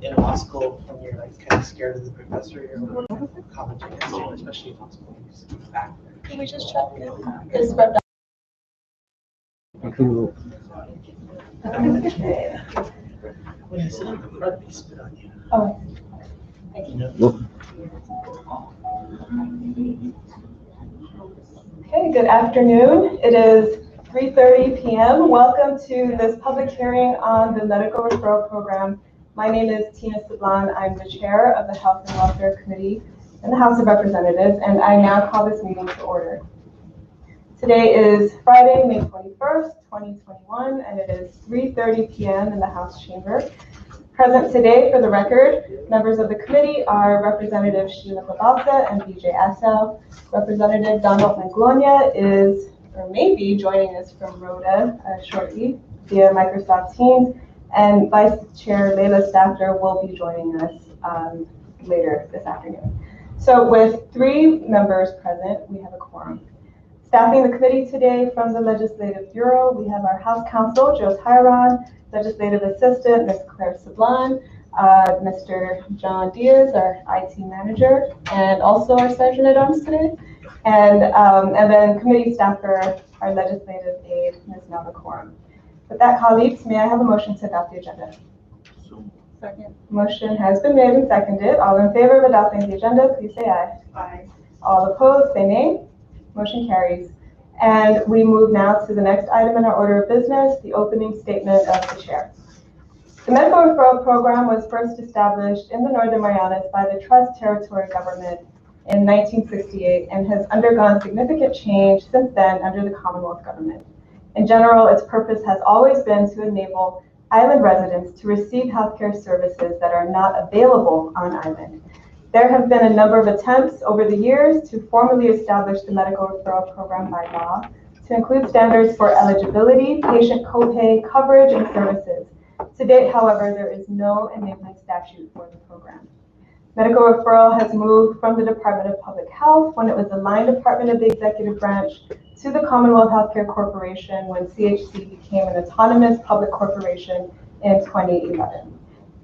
in law school when you're like kind of scared of the professor, you're college, I guess, too, especially in law school. You just come back. Can we just check this rep? When you sit on the front, they spit on you. Oh. Okay, good afternoon. It is 3:30 p.m. Welcome to this public hearing on the Medical Referral Program. My name is Tina Sablan. I'm the chair of the Health and Welfare Committee in the House of Representatives, and I now call this meeting to order. Today is Friday, May 21st, 2021, and it is 3:30 p.m. in the House chamber. Present today, for the record, members of the committee are Representative Sheila Babalsa and BJ Assel. Representative Donald Manglonia is, or may be, joining us from Rhoda shortly via Microsoft Teams, and Vice Chair Leila Staffler will be joining us later this afternoon. So with 3 members present, we have a quorum. Staffing the committee today from the Legislative Bureau, we have our House Counsel, Joe Tyron, Legislative Assistant, Ms. Claire Sablan, Mr. John Diaz, our IT Manager, and also our Sergeant at Arms today, and then committee staffer, our Legislative Aide, Ms. Nelda Coram. With that, colleagues, may I have a motion to adopt the agenda? Second. Motion has been made and seconded. All in favor of adopting the agenda, please say aye. Aye. All opposed, say nay. Motion carries. And we move now to the next item in our order of business, the opening statement of the chair. The Medical Referral Program was first established in the Northern Marianas by the Trust Territory Government in 1968 and has undergone significant change since then under the Commonwealth Government. In general, its purpose has always been to enable island residents to receive healthcare services that are not available on island. There have been a number of attempts over the years to formally establish the Medical Referral Program by law to include standards for eligibility, patient copay, coverage, and services. To date, however, there is no enabling statute for the program. Medical Referral has moved from the Department of Public Health when it was the line department of the executive branch to the Commonwealth Healthcare Corporation when CHC became an autonomous public corporation in 2011.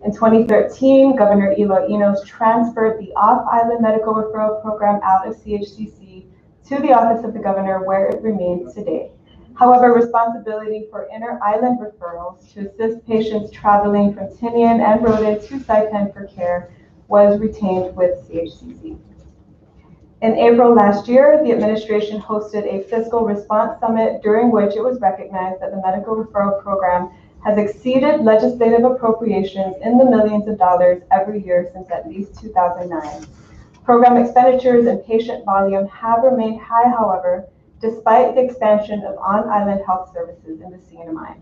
In 2013, Governor Elo Enos transferred the off-island medical referral program out of CHCC to the Office of the Governor, where it remains today. However, responsibility for inter-island referrals to assist patients traveling from Tinian and Rhoda to Saipan for care was retained with CHCC. In April last year, the administration hosted a fiscal response summit during which it was recognized that the medical referral program has exceeded legislative appropriations in the millions of dollars every year since at least 2009. Program expenditures and patient volume have remained high, however, despite the expansion of on-island health services in the CNMI,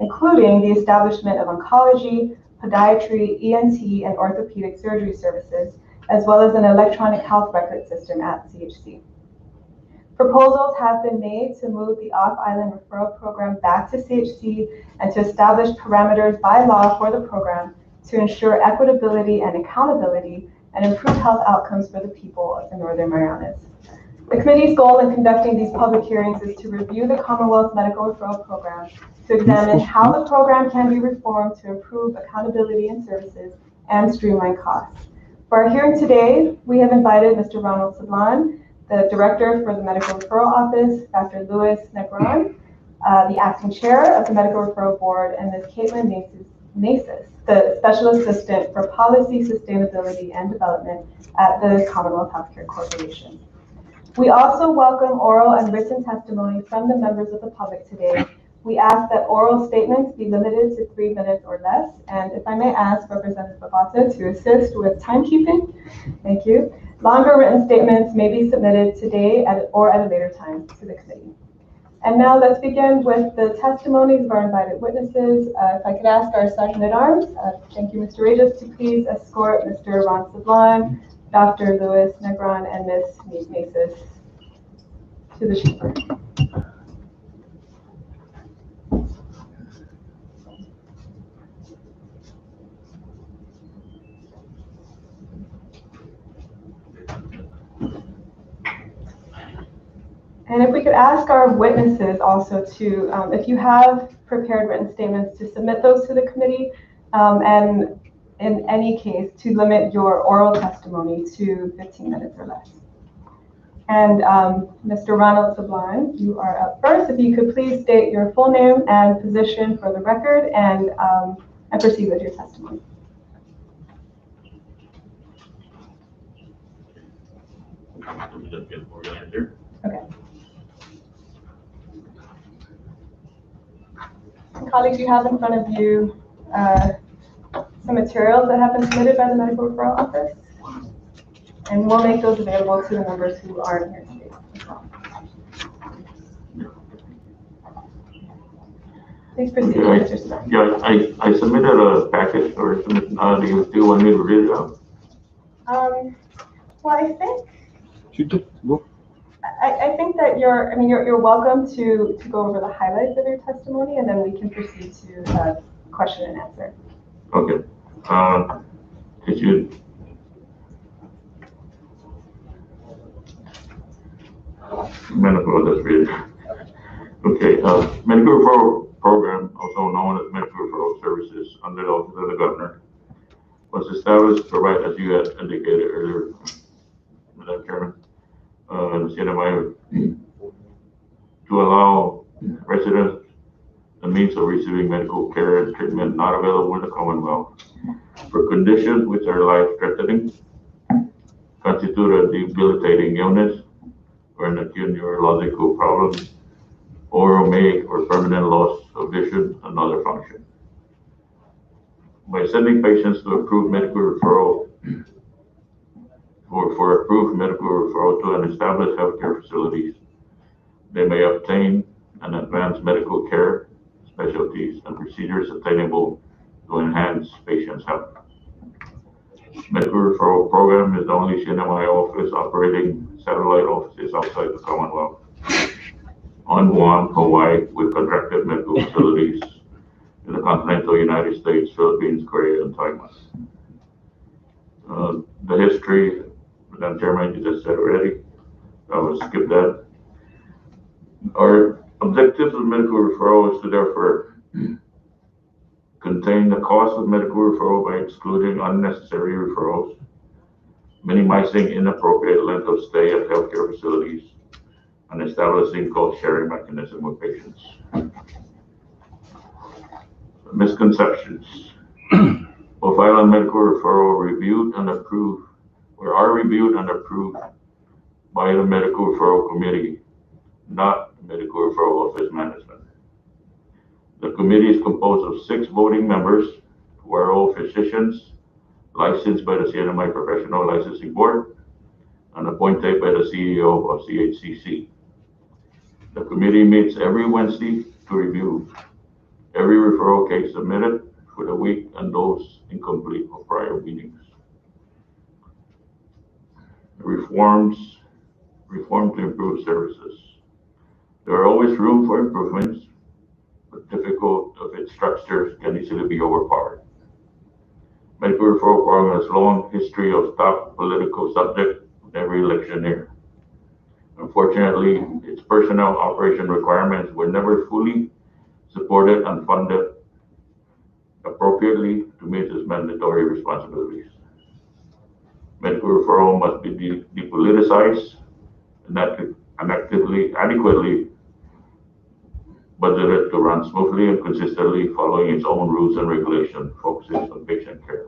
including the establishment of oncology, podiatry, ENT, and orthopedic surgery services, as well as an electronic health record system at CHC. Proposals have been made to move the off-island referral program back to CHC and to establish parameters by law for the program to ensure equitability and accountability and improve health outcomes for the people of the Northern Marianas. The committee's goal in conducting these public hearings is to review the Commonwealth Medical Referral Program, to examine how the program can be reformed to improve accountability in services and streamline costs. For our hearing today, we have invited Mr. Ronald Sablan, the Director for the Medical Referral Office, Dr. Louis Negron, the Acting Chair of the Medical Referral Board, and Ms. Caitlin Nasis, the Special Assistant for Policy, Sustainability, and Development at the Commonwealth Healthcare Corporation. We also welcome oral and written testimony from the members of the public today. We ask that oral statements be limited to 3 minutes or less, and if I may ask Representative Babata to assist with timekeeping. Thank you. Longer written statements may be submitted today or at a later time to the committee. And now let's begin with the testimonies of our invited witnesses. If I could ask our Sergeant at Arms, thank you, Mr. Regis, to please escort Mr. Ron Sablan, Dr. Louis Negron, and Ms. Nasis to the chamber. And if we could ask our witnesses also to, if you have prepared written statements, to submit those to the committee. And in any case, to limit your oral testimony to 15 minutes or less. And Mr. Ronald Sublime, you are up first. If you could please state your full name and position for the record and proceed with your testimony. Okay. Colleagues, you have in front of you some materials that have been submitted by the Medical Referral Office, and we'll make those available to the members who aren't here today as well. Please proceed, Mr. Stone. Yeah, I submitted a package, or do you still want me to read it out? Well, I think I think that you're welcome to go over the highlights of your testimony, and then we can proceed to question and answer. Okay. Did you? Medical, let's read it. Okay. Medical Referral Program, also known as Medical Referral Services, under the Office of the Governor, was established to provide, as you had indicated earlier, Madam Chairman, the CNMI, to allow residents the means of receiving medical care and treatment not available in the Commonwealth for conditions which are life-threatening, constitute a debilitating illness, or an acute neurological problem, or omit or permanent loss of vision and other function. By sending patients to approved medical referral for approved medical referral to an established healthcare facilities, they may obtain and advance medical care, specialties, and procedures attainable to enhance patients' health. Medical Referral Program is the only CNMI office operating satellite offices outside the Commonwealth on Guam, Hawaii, with contracted medical facilities in the continental United States, Philippines, Korea, and Taiwan. The history, Madam Chairman, you just said already. I will skip that. Our objectives of medical referral is to therefore contain the cost of medical referral by excluding unnecessary referrals, minimizing inappropriate length of stay at healthcare facilities, and establishing cost-sharing mechanism with patients. Misconceptions. Both file medical referral reviewed and approved, or are reviewed and approved by the Medical Referral Committee, not Medical Referral Office Management. The committee is composed of 6 voting members who are all physicians licensed by the CNMI Professional Licensing Board and appointed by the CEO of CHCC. The committee meets every Wednesday to review every referral case submitted for the week and those incomplete of prior meetings. Reform to improve services. There are always room for improvements, but difficult of its structures can easily be overpowered. Medical Referral Program has a long history of top political subject with every election year. Unfortunately, its personnel operation requirements were never fully supported and funded appropriately to meet its mandatory responsibilities. Medical referral must be depoliticized and adequately budgeted to run smoothly and consistently following its own rules and regulations, focusing on patient care.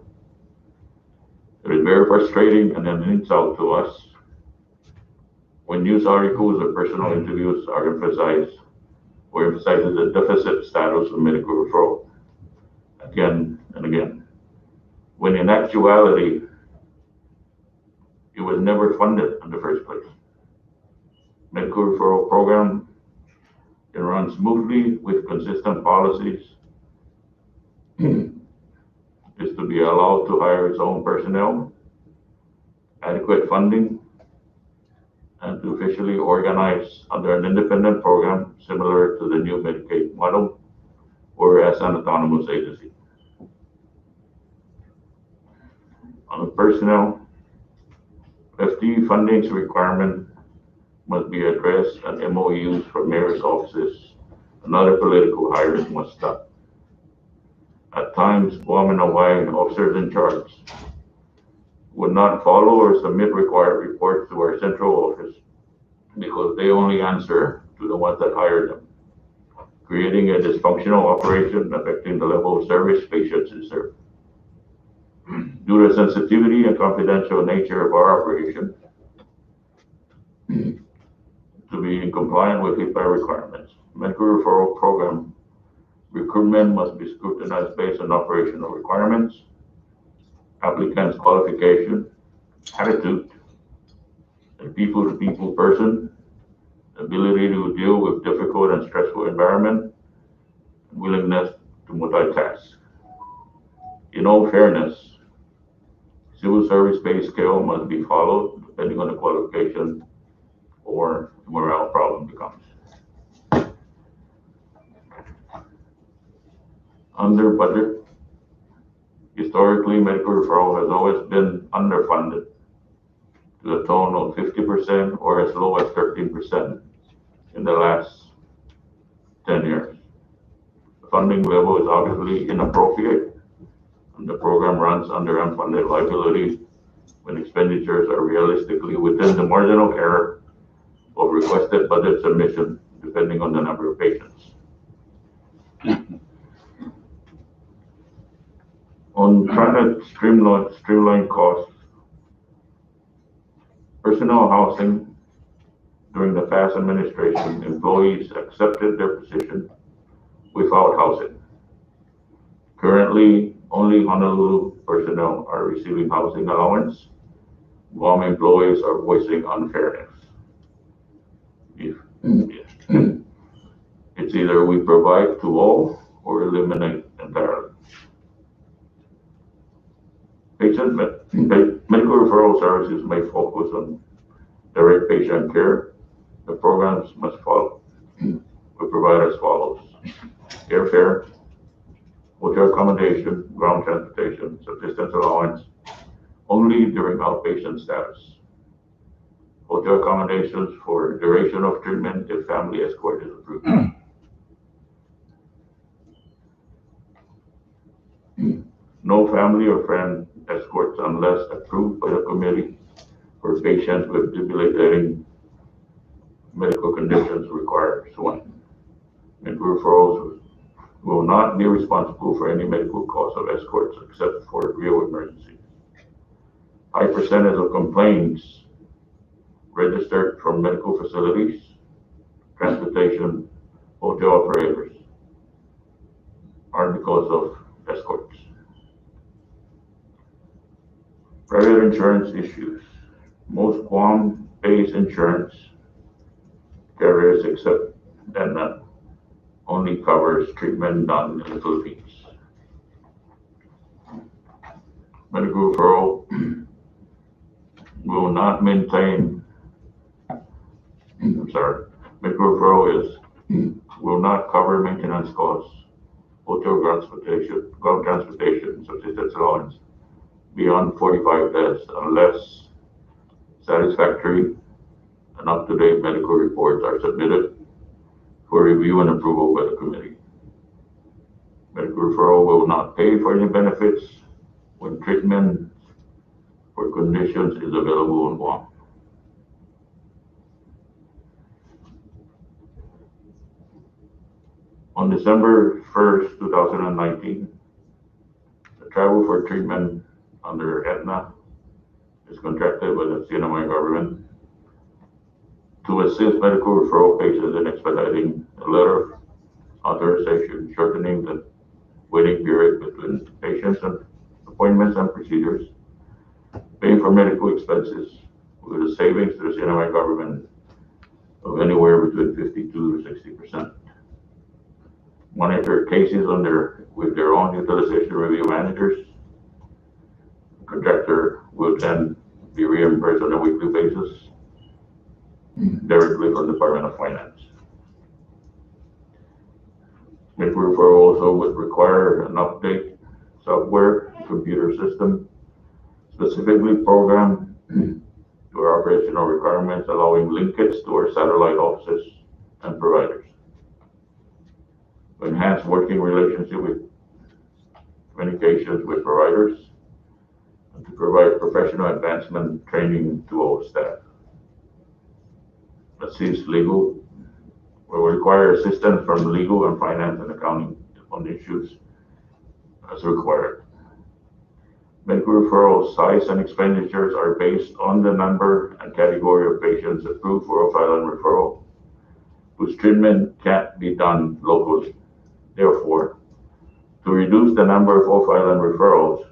It is very frustrating and an insult to us when news articles or personal interviews are emphasizes the deficit status of medical referral again and again, when in actuality, it was never funded in the first place. Medical referral program can run smoothly with consistent policies, is to be allowed to hire its own personnel, adequate funding, and to officially organize under an independent program similar to the new Medicaid model or as an autonomous agency. On the personnel, FTE funding requirement must be addressed and MOUs for mayor's offices and other political hires must stop. At times, Guam and Hawaii officers in charge would not follow or submit required reports to our central office because they only answer to the ones that hired them, creating a dysfunctional operation affecting the level of service patients deserve. Due to the sensitivity and confidential nature of our operation, to be compliant with HIPAA requirements, medical referral program recruitment must be scrutinized based on operational requirements, applicant's qualification, attitude, a people-to-people person, ability to deal with difficult and stressful environment, and willingness to multitask. In all fairness, civil service pay scale must be followed depending on the qualification or the morale problem becomes. Under budget, historically, medical referral has always been underfunded to a tone of 50% or as low as 13% in the last 10 years. The funding level is obviously inappropriate, and the program runs under unfunded liability when expenditures are realistically within the margin of error of requested budget submission, depending on the number of patients. On trying to streamline costs, personnel housing during the past administration, employees accepted their position without housing. Currently, only Honolulu personnel are receiving housing allowance. Guam employees are voicing unfairness. It's either we provide to all or eliminate entirely. Medical referral services may focus on direct patient care. The programs must follow. We provide as follows: airfare, hotel accommodation, ground transportation, subsistence allowance, only during outpatient status. Hotel accommodations for duration of treatment if family escort is approved. No family or friend escorts unless approved by the committee for patients with debilitating medical conditions requires one. Medical referrals will not be responsible for any medical costs of escorts except for real emergencies. High percentage of complaints registered from medical facilities, transportation, hotel operators are because of escorts. Private insurance issues. Most Guam-based insurance carriers, except Aetna, only covers treatment done in the Philippines. Medical referral will not maintain, medical referral will not cover maintenance costs, hotel ground transportation, subsistence allowance beyond 45 beds unless satisfactory and up-to-date medical reports are submitted for review and approval by the committee. Medical referral will not pay for any benefits when treatment for conditions is available in Guam. On December 1st, 2019, the travel for treatment under Aetna is contracted by the CNMI government to assist medical referral patients in expediting a letter of authorization, shortening the waiting period between patients and appointments and procedures, paying for medical expenses with a savings to the CNMI government of anywhere between 52 to 60%. Monitor cases with their own utilization review managers. The contractor will then be reimbursed on a weekly basis directly from the Department of Finance. Medical referral also would require an update software computer system specifically programmed to our operational requirements, allowing linkage to our satellite offices and providers. To enhance working relationship with communications with providers, and to provide professional advancement training to all staff. That seems legal. Will require assistance from legal and finance and accounting on issues as required. Medical referral size and expenditures are based on the number and category of patients approved for off-island referral, whose treatment can't be done locally. Therefore, to reduce the number of off-island referrals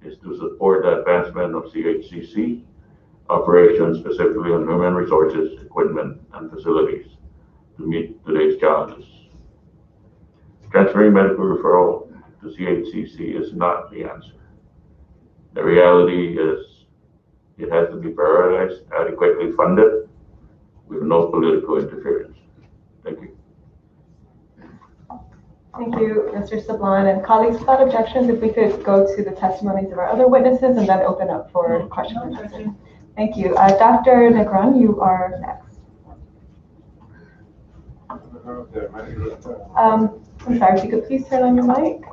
is to support the advancement of CHCC operations, specifically on human resources, equipment, and facilities to meet today's challenges. Transferring medical referral to CHCC is not the answer. The reality is it has to be prioritized, adequately funded, with no political interference. Thank you. Thank you, Mr. Sablan. And colleagues, without objections, if we could go to the testimonies of our other witnesses and then open up for questions and answers. Thank you. Dr. Negron, you are next. I'm sorry, if you could please turn on your mic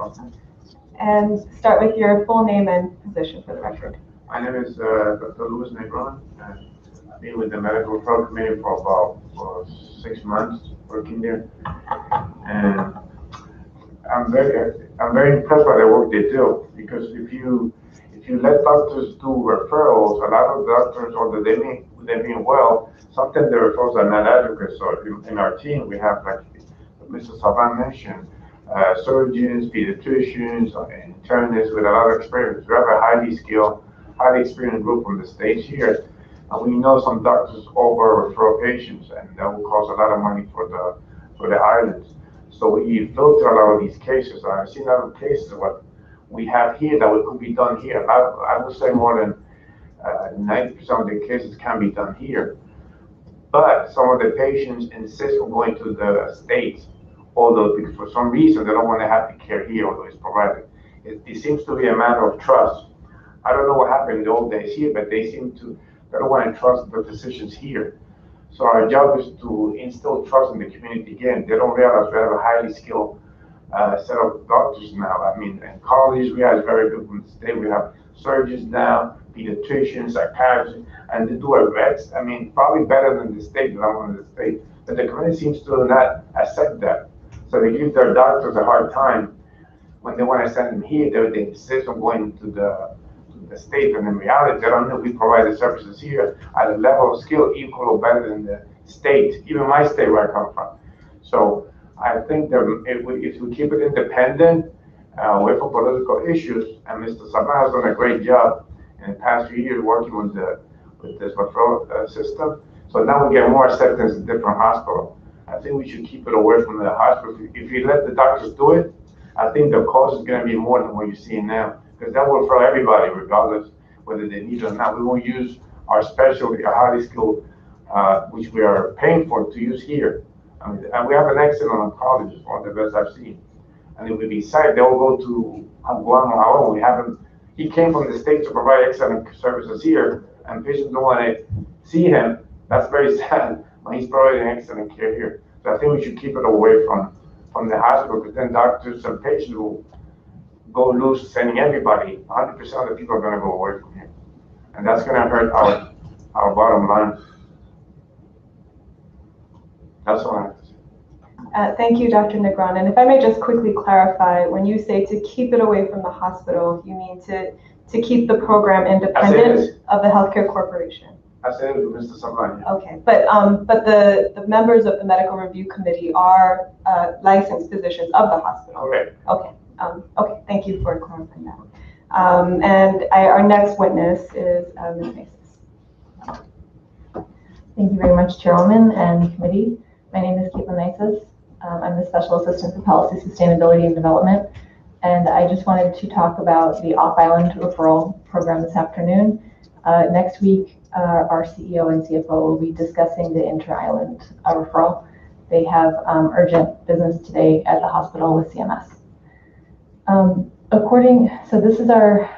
and start with your full name and position for the record. My name is Dr. Luis Negron, and I've been with the Medical Referral Committee for about 6 months working there. And I'm very impressed by the work they do, because if you let doctors do referrals, a lot of doctors, although they mean well, sometimes the referrals are not adequate. So in our team, we have, like Mr. Saban mentioned, surgeons, pediatricians, internists with a lot of experience. We have a highly skilled, highly experienced group from the States here. And we know some doctors over referral patients, and that will cost a lot of money for the islands. So we filter a lot of these cases. I've seen other cases what we have here that could be done here. I would say more than 90% of the cases can be done here. But some of the patients insist on going to the States, although because for some reason they don't want to have the care here, although it's provided. It seems to be a matter of trust. I don't know what happened in the old days here, but they don't want to trust the physicians here. So our job is to instill trust in the community again. They don't realize we have a highly skilled set of doctors now. I mean, in college, we have very good from the state. We have surgeons now, pediatricians, psychiatrists, and they do a vets. I mean, probably better than the state, but I'm on the state. But the community seems to not accept that. So they give their doctors a hard time when they want to send them here. They insist on going to the state, and in reality, they don't know we provide the services here at a level of skill equal or better than the state, even my state where I come from. So I think that if we keep it independent, away from political issues, and Mr. Saban has done a great job in the past few years working with this referral system. So now we get more acceptance in different hospitals. I think we should keep it away from the hospital. If you let the doctors do it, I think the cost is going to be more than what you're seeing now, because that will for everybody, regardless whether they need it or not. We won't use our specialty, our highly skilled, which we are paying for, to use here. I mean, and we have an excellent oncologist, one of the best I've seen. And if we decide they will go to Guam on our own, we have him. He came from the States to provide excellent services here, and patients don't want to see him. That's very sad, but he's providing excellent care here. So I think we should keep it away from the hospital, because then doctors and patients will go loose sending everybody. 100% of the people are going to go away from here. And that's going to hurt our bottom line. That's all I have to say. Thank you, Dr. Negron. And if I may just quickly clarify, when you say to keep it away from the hospital, you mean to keep the program independent of the healthcare corporation? I said it with Mr. Saban. Okay, but the members of the medical review committee are licensed physicians of the hospital. Correct. Okay. Okay. Thank you for clarifying that. And our next witness is Ms. Maces. Thank you very much, Chairwoman and committee. My name is Caitlin Maces. I'm the Special Assistant for Policy, Sustainability, and Development. And I just wanted to talk about the off-island referral program this afternoon. Next week, our CEO and CFO will be discussing the inter-island referral. They have urgent business today at the hospital with CMS. So this is our,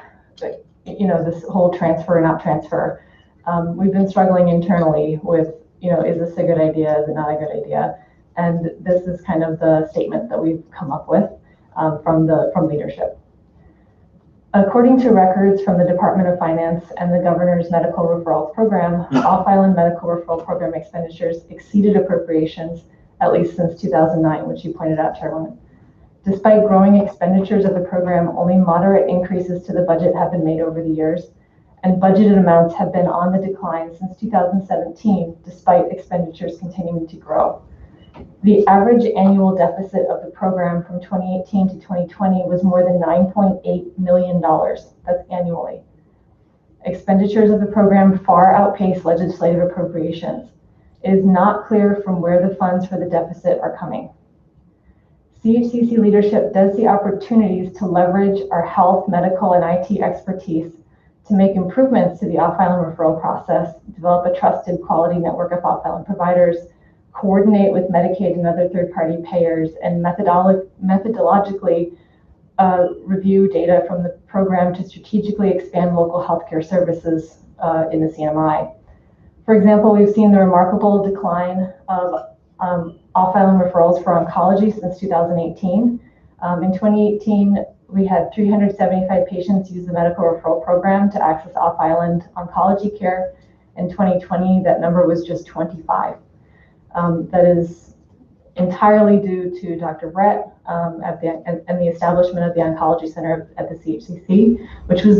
this whole transfer or not transfer. We've been struggling internally with, is this a good idea? Is it not a good idea? And this is kind of the statement that we've come up with. from leadership. According to records from the Department of Finance and the Governor's Medical Referrals Program, off-island medical referral program expenditures exceeded appropriations at least since 2009, which you pointed out, Chairwoman. Despite growing expenditures of the program, only moderate increases to the budget have been made over the years, and budgeted amounts have been on the decline since 2017, despite expenditures continuing to grow. The average annual deficit of the program from 2018 to 2020 was more than $9.8 million. That's annually. Expenditures of the program far outpace legislative appropriations. It is not clear from where the funds for the deficit are coming. CHCC leadership does see opportunities to leverage our health, medical, and IT expertise to make improvements to the off-island referral process, develop a trusted quality network of off-island providers, coordinate with Medicaid and other third-party payers, and methodologically review data from the program to strategically expand local healthcare services in the CMI. For example, we've seen the remarkable decline of off-island referrals for oncology since 2018. In 2018, we had 375 patients use the medical referral program to access off-island oncology care. In 2020, that number was just 25. That is entirely due to Dr. Brett and the establishment of the Oncology Center at the CHCC, which was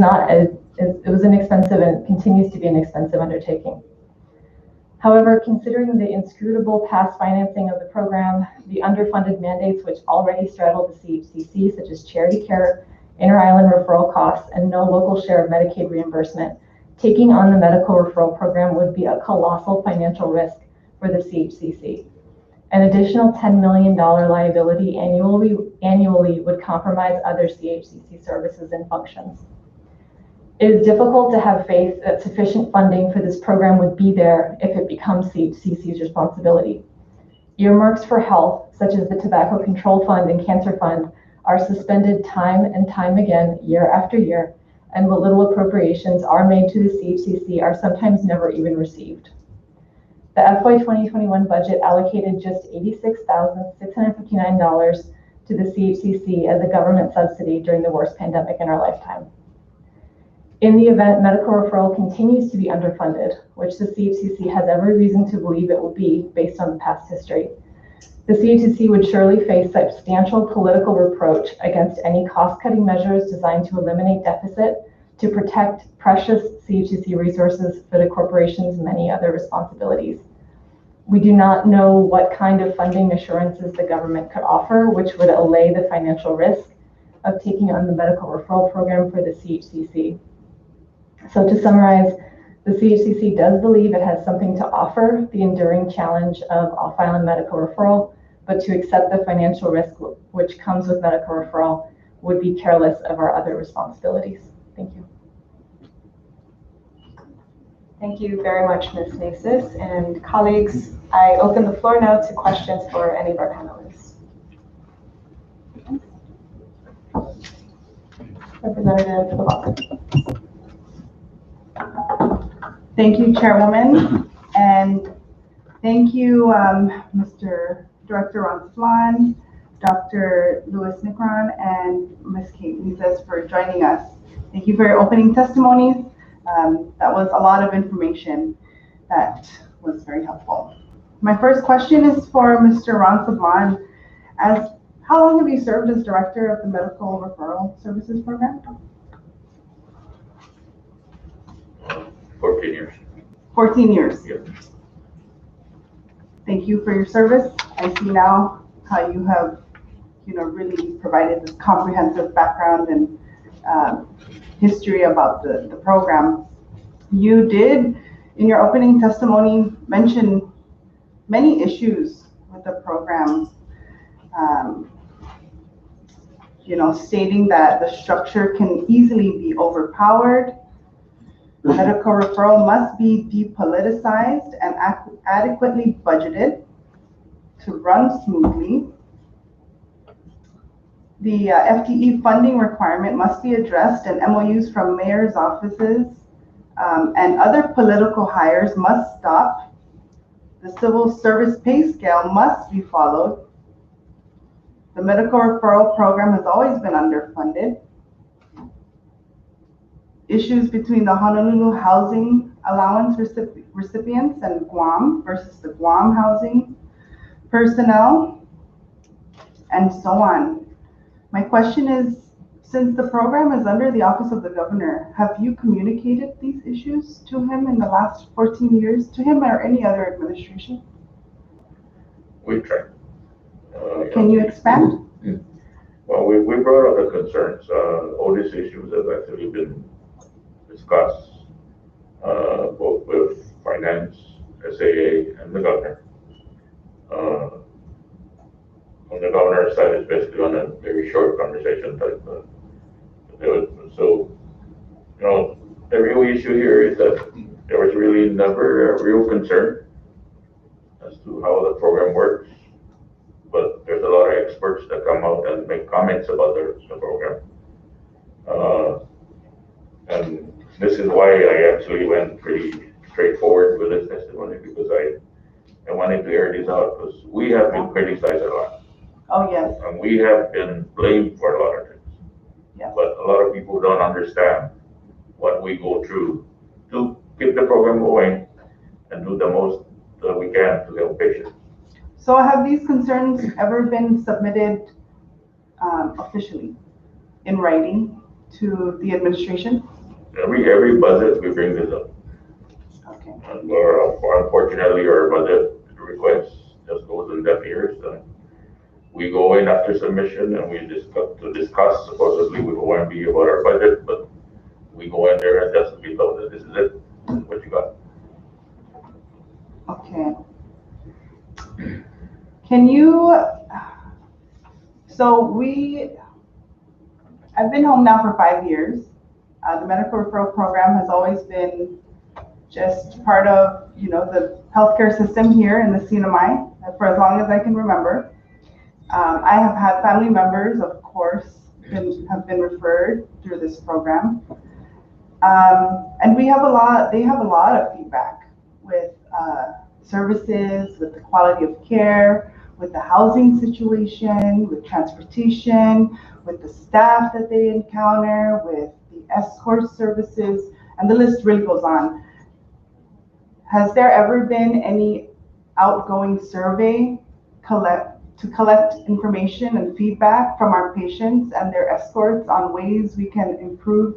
it was inexpensive and continues to be an expensive undertaking. However, considering the inscrutable past financing of the program, the underfunded mandates which already straddle the CHCC, such as charity care, inter-island referral costs, and no local share of Medicaid reimbursement, taking on the medical referral program would be a colossal financial risk for the CHCC. An additional $10 million liability annually would compromise other CHCC services and functions. It is difficult to have faith that sufficient funding for this program would be there if it becomes CHCC's responsibility. Earmarks for health, such as the Tobacco Control Fund and Cancer Fund, are suspended time and time again, year after year, and what little appropriations are made to the CHCC are sometimes never even received. The FY 2021 budget allocated just $86,659 to the CHCC as a government subsidy during the worst pandemic in our lifetime. In the event medical referral continues to be underfunded, which the CHCC has every reason to believe it will be based on the past history, the CHCC would surely face substantial political reproach against any cost-cutting measures designed to eliminate deficit to protect precious CHCC resources for the corporation's many other responsibilities. We do not know what kind of funding assurances the government could offer, which would allay the financial risk of taking on the medical referral program for the CHCC. So to summarize, the CHCC does believe it has something to offer the enduring challenge of off-island medical referral, but to accept the financial risk which comes with medical referral would be careless of our other responsibilities. Thank you. Thank you very much, Ms. Nasis. And colleagues, I open the floor now to questions for any of our panelists. Representative Lavaka. Thank you, Chairwoman, and thank you, Mr. Director Ron, Dr. Louis Nicron, and Ms. Kate Nizes for joining us. Thank you for your opening testimonies. That was a lot of information that was very helpful. My first question is for Mr. Ron Sablan. How long have you served as Director of the Medical Referral Services Program? 14 years. 14 years. Yep. Thank you for your service. I see now how you have, really provided this comprehensive background and history about the program. You did, in your opening testimony, mention many issues with the program, stating that the structure can easily be overpowered. Medical referral must be depoliticized and adequately budgeted to run smoothly. The FTE funding requirement must be addressed, and MOUs from mayor's offices and other political hires must stop. The civil service pay scale must be followed. The medical referral program has always been underfunded. Issues between the Honolulu housing allowance recipients and Guam versus the Guam housing personnel, and so on. My question is, since the program is under the Office of the Governor, have you communicated these issues to him in the last 14 years, to him or any other administration? We tried. Can you expand? Well, we brought up the concerns. All these issues have actually been discussed, both with finance, SAA, and the governor. On the governor's side, it's basically on a very short conversation type. So, you know, the real issue here is that there was really never a real concern as to how the program works. But there's a lot of experts that come out and make comments about the program. And this is why I actually went pretty straightforward with this testimony, because I wanted to air this out, because we have been criticized a lot. Oh, yes. And we have been blamed for a lot of things. Yes. But a lot of people don't understand what we go through to keep the program going and do the most that we can to help patients. So have these concerns ever been submitted officially in writing to the administration? Every budget we bring this up. Okay. And unfortunately, our budget request just goes in deaf ears. We go in after submission and we discuss supposedly with OMB about our budget, but we go in there and just be told that this is it, this is what you got. Okay. Can you, I've been home now for 5 years. The medical referral program has always been just part of, the healthcare system here in the CNMI for as long as I can remember. I have had family members, of course, have been referred through this program. And they have a lot of feedback with services, with the quality of care, with the housing situation, with transportation, with the staff that they encounter, with the escort services, and the list really goes on. Has there ever been any outgoing survey to collect information and feedback from our patients and their escorts on ways we can improve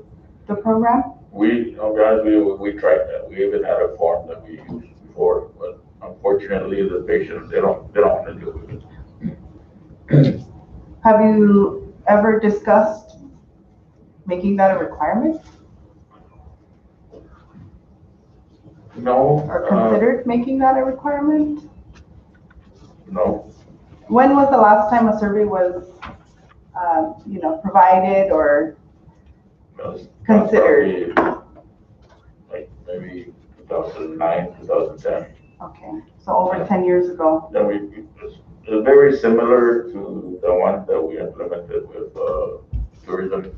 the program? We tried that. We even had a form that we used before, but unfortunately the patients, they don't want to deal with it. Have you ever discussed making that a requirement? No. Or considered making that a requirement? No. When was the last time a survey was, provided or considered? Like maybe 2009, 2010. Okay, so over 10 years ago. Then it's very similar to the one that we implemented with tourism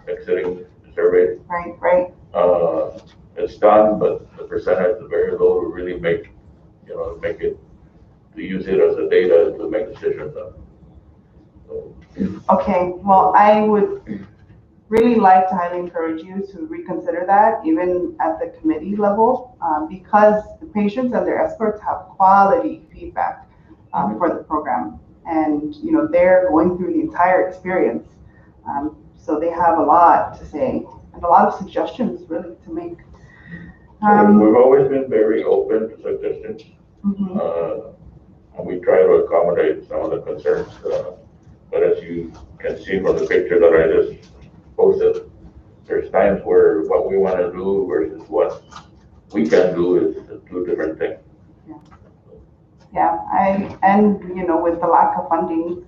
exiting survey. Right. It's done, but the percentage is very low to really make it, to use it as a data to make decisions on. So. Okay, well, I would really like to highly encourage you to reconsider that, even at the committee level, because the patients and their escorts have quality feedback for the program. And, they're going through the entire experience. So they have a lot to say and a lot of suggestions really to make. We've always been very open to suggestions. And we try to accommodate some of the concerns. But as you can see from the picture that I just posted, there's times where what we want to do versus what we can do is two different things. Yeah, with the lack of funding,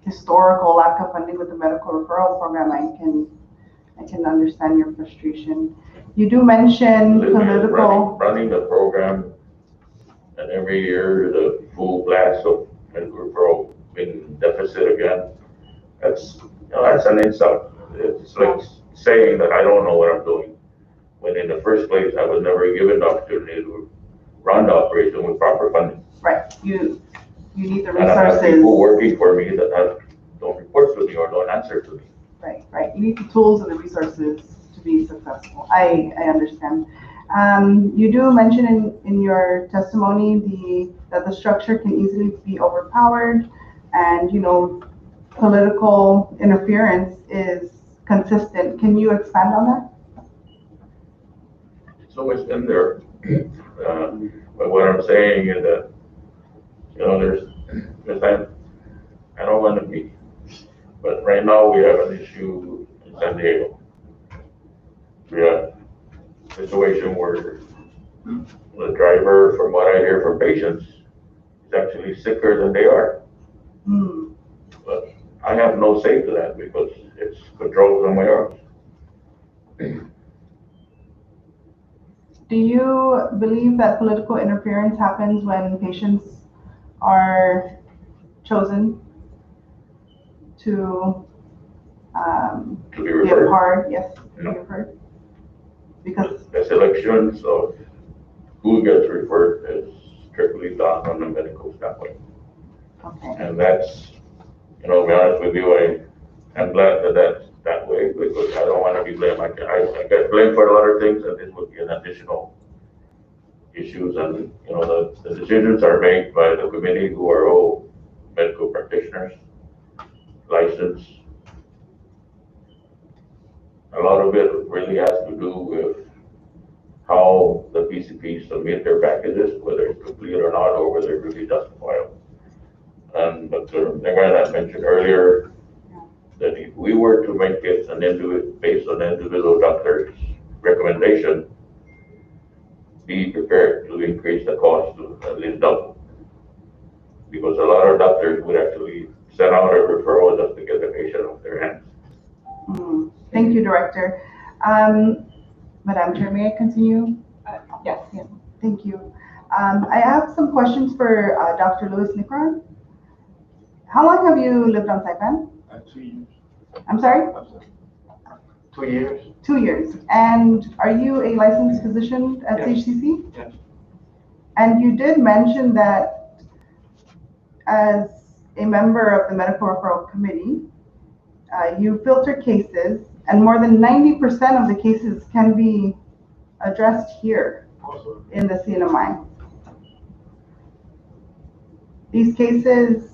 historical lack of funding with the medical referral program, I can understand your frustration. You do mention political. Running the program, and every year the full blast of medical referral being deficit again. That's an insult. It's like saying that I don't know what I'm doing, when in the first place I was never given the opportunity to run the operation with proper funding. Right. You need the And I have resources. people working for me that have don't report to me or don't answer to me. Right, right. You need the tools and the resources to be successful. I understand. You do mention in your testimony that the structure can easily be overpowered, and political interference is consistent. Can you expand on that? It's always been there. But what I'm saying is that, there's that, I don't want to be, but right now we have an issue in San Diego. We have a situation where the driver, from what I hear from patients, is actually sicker than they are. Hmm. But I have no say to that because it's controlled somewhere else. Do you believe that political interference happens when patients are chosen to To be be a referred. part? Yes, to be No. referred? Because, The selections of who gets referred is strictly done on the medical standpoint. okay, And that's, to be honest with you, I'm glad that that's that way because I don't want to be blamed. I get blamed for a lot of things and this would be an additional issues. And, the decisions are made by the committee who are all medical practitioners, licensed. A lot of it really has to do with how the PCPs submit their packages, whether it's complete or not, or whether it's really justifiable. And Dr. Negron had mentioned earlier that if we were to make it based on individual doctor's recommendation, be prepared to increase the cost to at least double. Because a lot of doctors would actually send out a referral just to get the patient off their hands. Thank you, Director. Madam Chair, may I continue? Yes. Yeah, thank you. I have some questions for Dr. Lewis-Nicron. How long have you lived on Saipan? 2 years. I'm sorry? 2 years. 2 years. And are you a licensed physician at Yes. HCC? Yes. And you did mention that as a member of the Medical Referral Committee, you filter cases, and more than 90% of the cases can be addressed here Also, in the CNMI. These cases,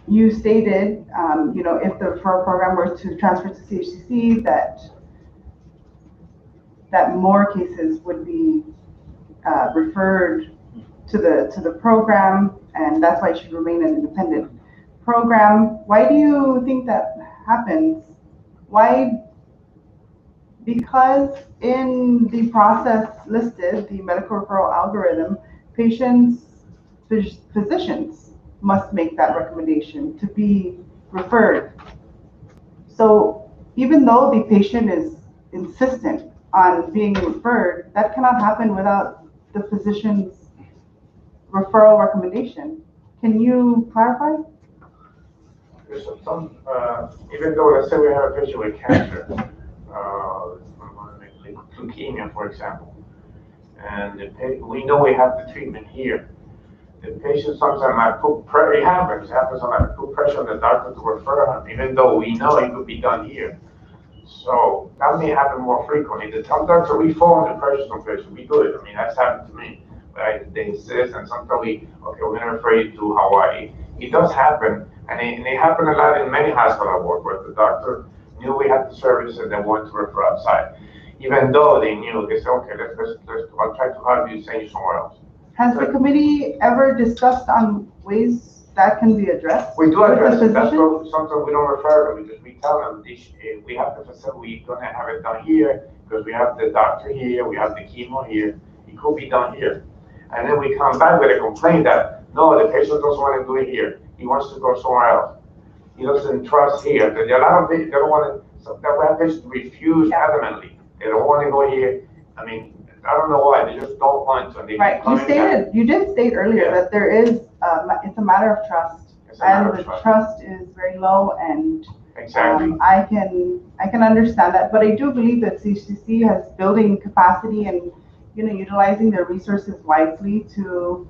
you stated, if the referral program were to transfer to CHCC, that more cases would be referred to the program, and that's why it should remain an independent program. Why do you think that happens? Why? Because in the process listed, the medical referral algorithm, physicians must make that recommendation to be referred. So even though the patient is insistent on being referred, that cannot happen without the physician's referral recommendation. Can you clarify? there's some, even though, let's say we have a patient with cancer, leukemia, for example, and we know we have the treatment here. The patient sometimes might put pressure, it happens on that, put pressure on the doctor to refer him, even though we know it could be done here. So that may happen more frequently. Sometimes we fall under pressure on patients, we do it. I mean, that's happened to me. Right? They insist, and sometimes we're going to refer you to Hawaii. It does happen, and it happened a lot in many hospitals I work where the doctor knew we had the service and they wanted to refer outside. Even though they knew, they said, okay, I'll try to help you, send you somewhere else. Has the committee ever discussed on ways that can be addressed? We do address it. That's physician? why sometimes we don't refer them because we tell them we have the facility, we're gonna have it done here because we have the doctor here, we have the chemo here. It could be done here. And then we come back with a complaint that, no, the patient doesn't want to do it here. He wants to go somewhere else. He doesn't trust here. There are a lot of patients, they don't want to, so that we have patients refuse adamantly. They don't want to go here. I mean, I don't know why, they just don't want to. And they Right, you did state earlier that there is, it's a matter of trust. And the trust is very low, and Exactly. I can understand that, but I do believe that CHCC has building capacity and utilizing their resources wisely to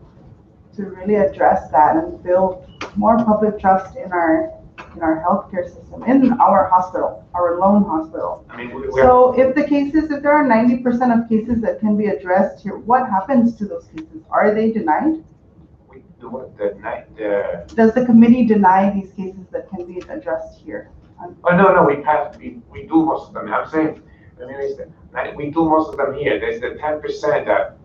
to really address that and build more public trust in our healthcare system, in our hospital, our lone hospital. I mean, So if there are 90% of cases that can be addressed here, what happens to those cases? Are they denied? Does the committee deny these cases that can be addressed here? Oh, no, we do most of them. I'm saying, we do most of them here. There's the 10%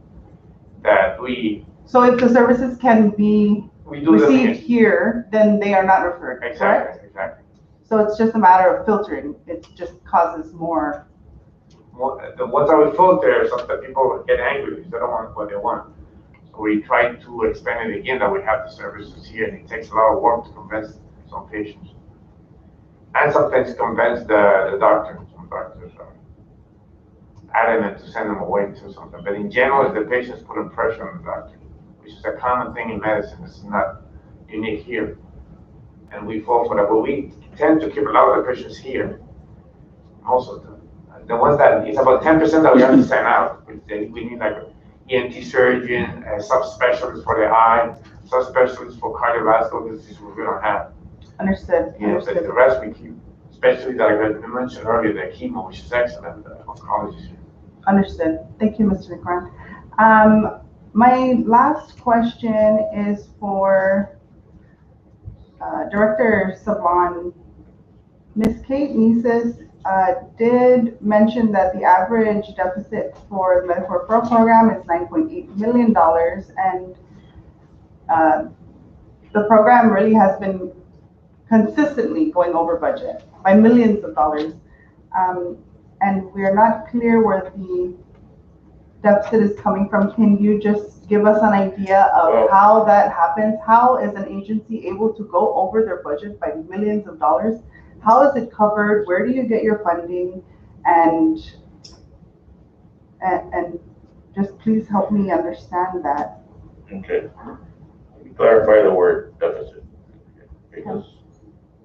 that we. So if the services can be do them received here, then they are not referred, correct? Exactly. So it's just a matter of filtering. It just causes more. The ones that we filter, some that people get angry because they don't want what they want. So we try to expand it again that we have the services here, and it takes a lot of work to convince some patients. And sometimes convince the doctor. Some doctors are adamant to send them away to something. But in general, it's the patients putting pressure on the doctor, which is a common thing in medicine. It's not unique here. And we fall for that. But we tend to keep a lot of the patients here. Most of them. The ones that, it's about 10% that we have to send out. We need like an ENT surgeon, a subspecialist for the eye, subspecialist for cardiovascular disease, which we don't have. Understood. Yeah, but the rest we keep, especially like I mentioned earlier, the chemo, which is excellent, the oncology. Understood. Thank you, Mr. Nikran. My last question is for Director Sablan. Ms. Kate Nieses did mention that the average deficit for the medical referral program is $9.8 million, and the program really has been consistently going over budget by millions of dollars. And we are not clear where the deficit is coming from. Can you just give us an idea of how that happens? How is an agency able to go over their budget by millions of dollars? How is it covered? Where do you get your funding? And just please help me understand that. Okay. Let me clarify the word deficit, because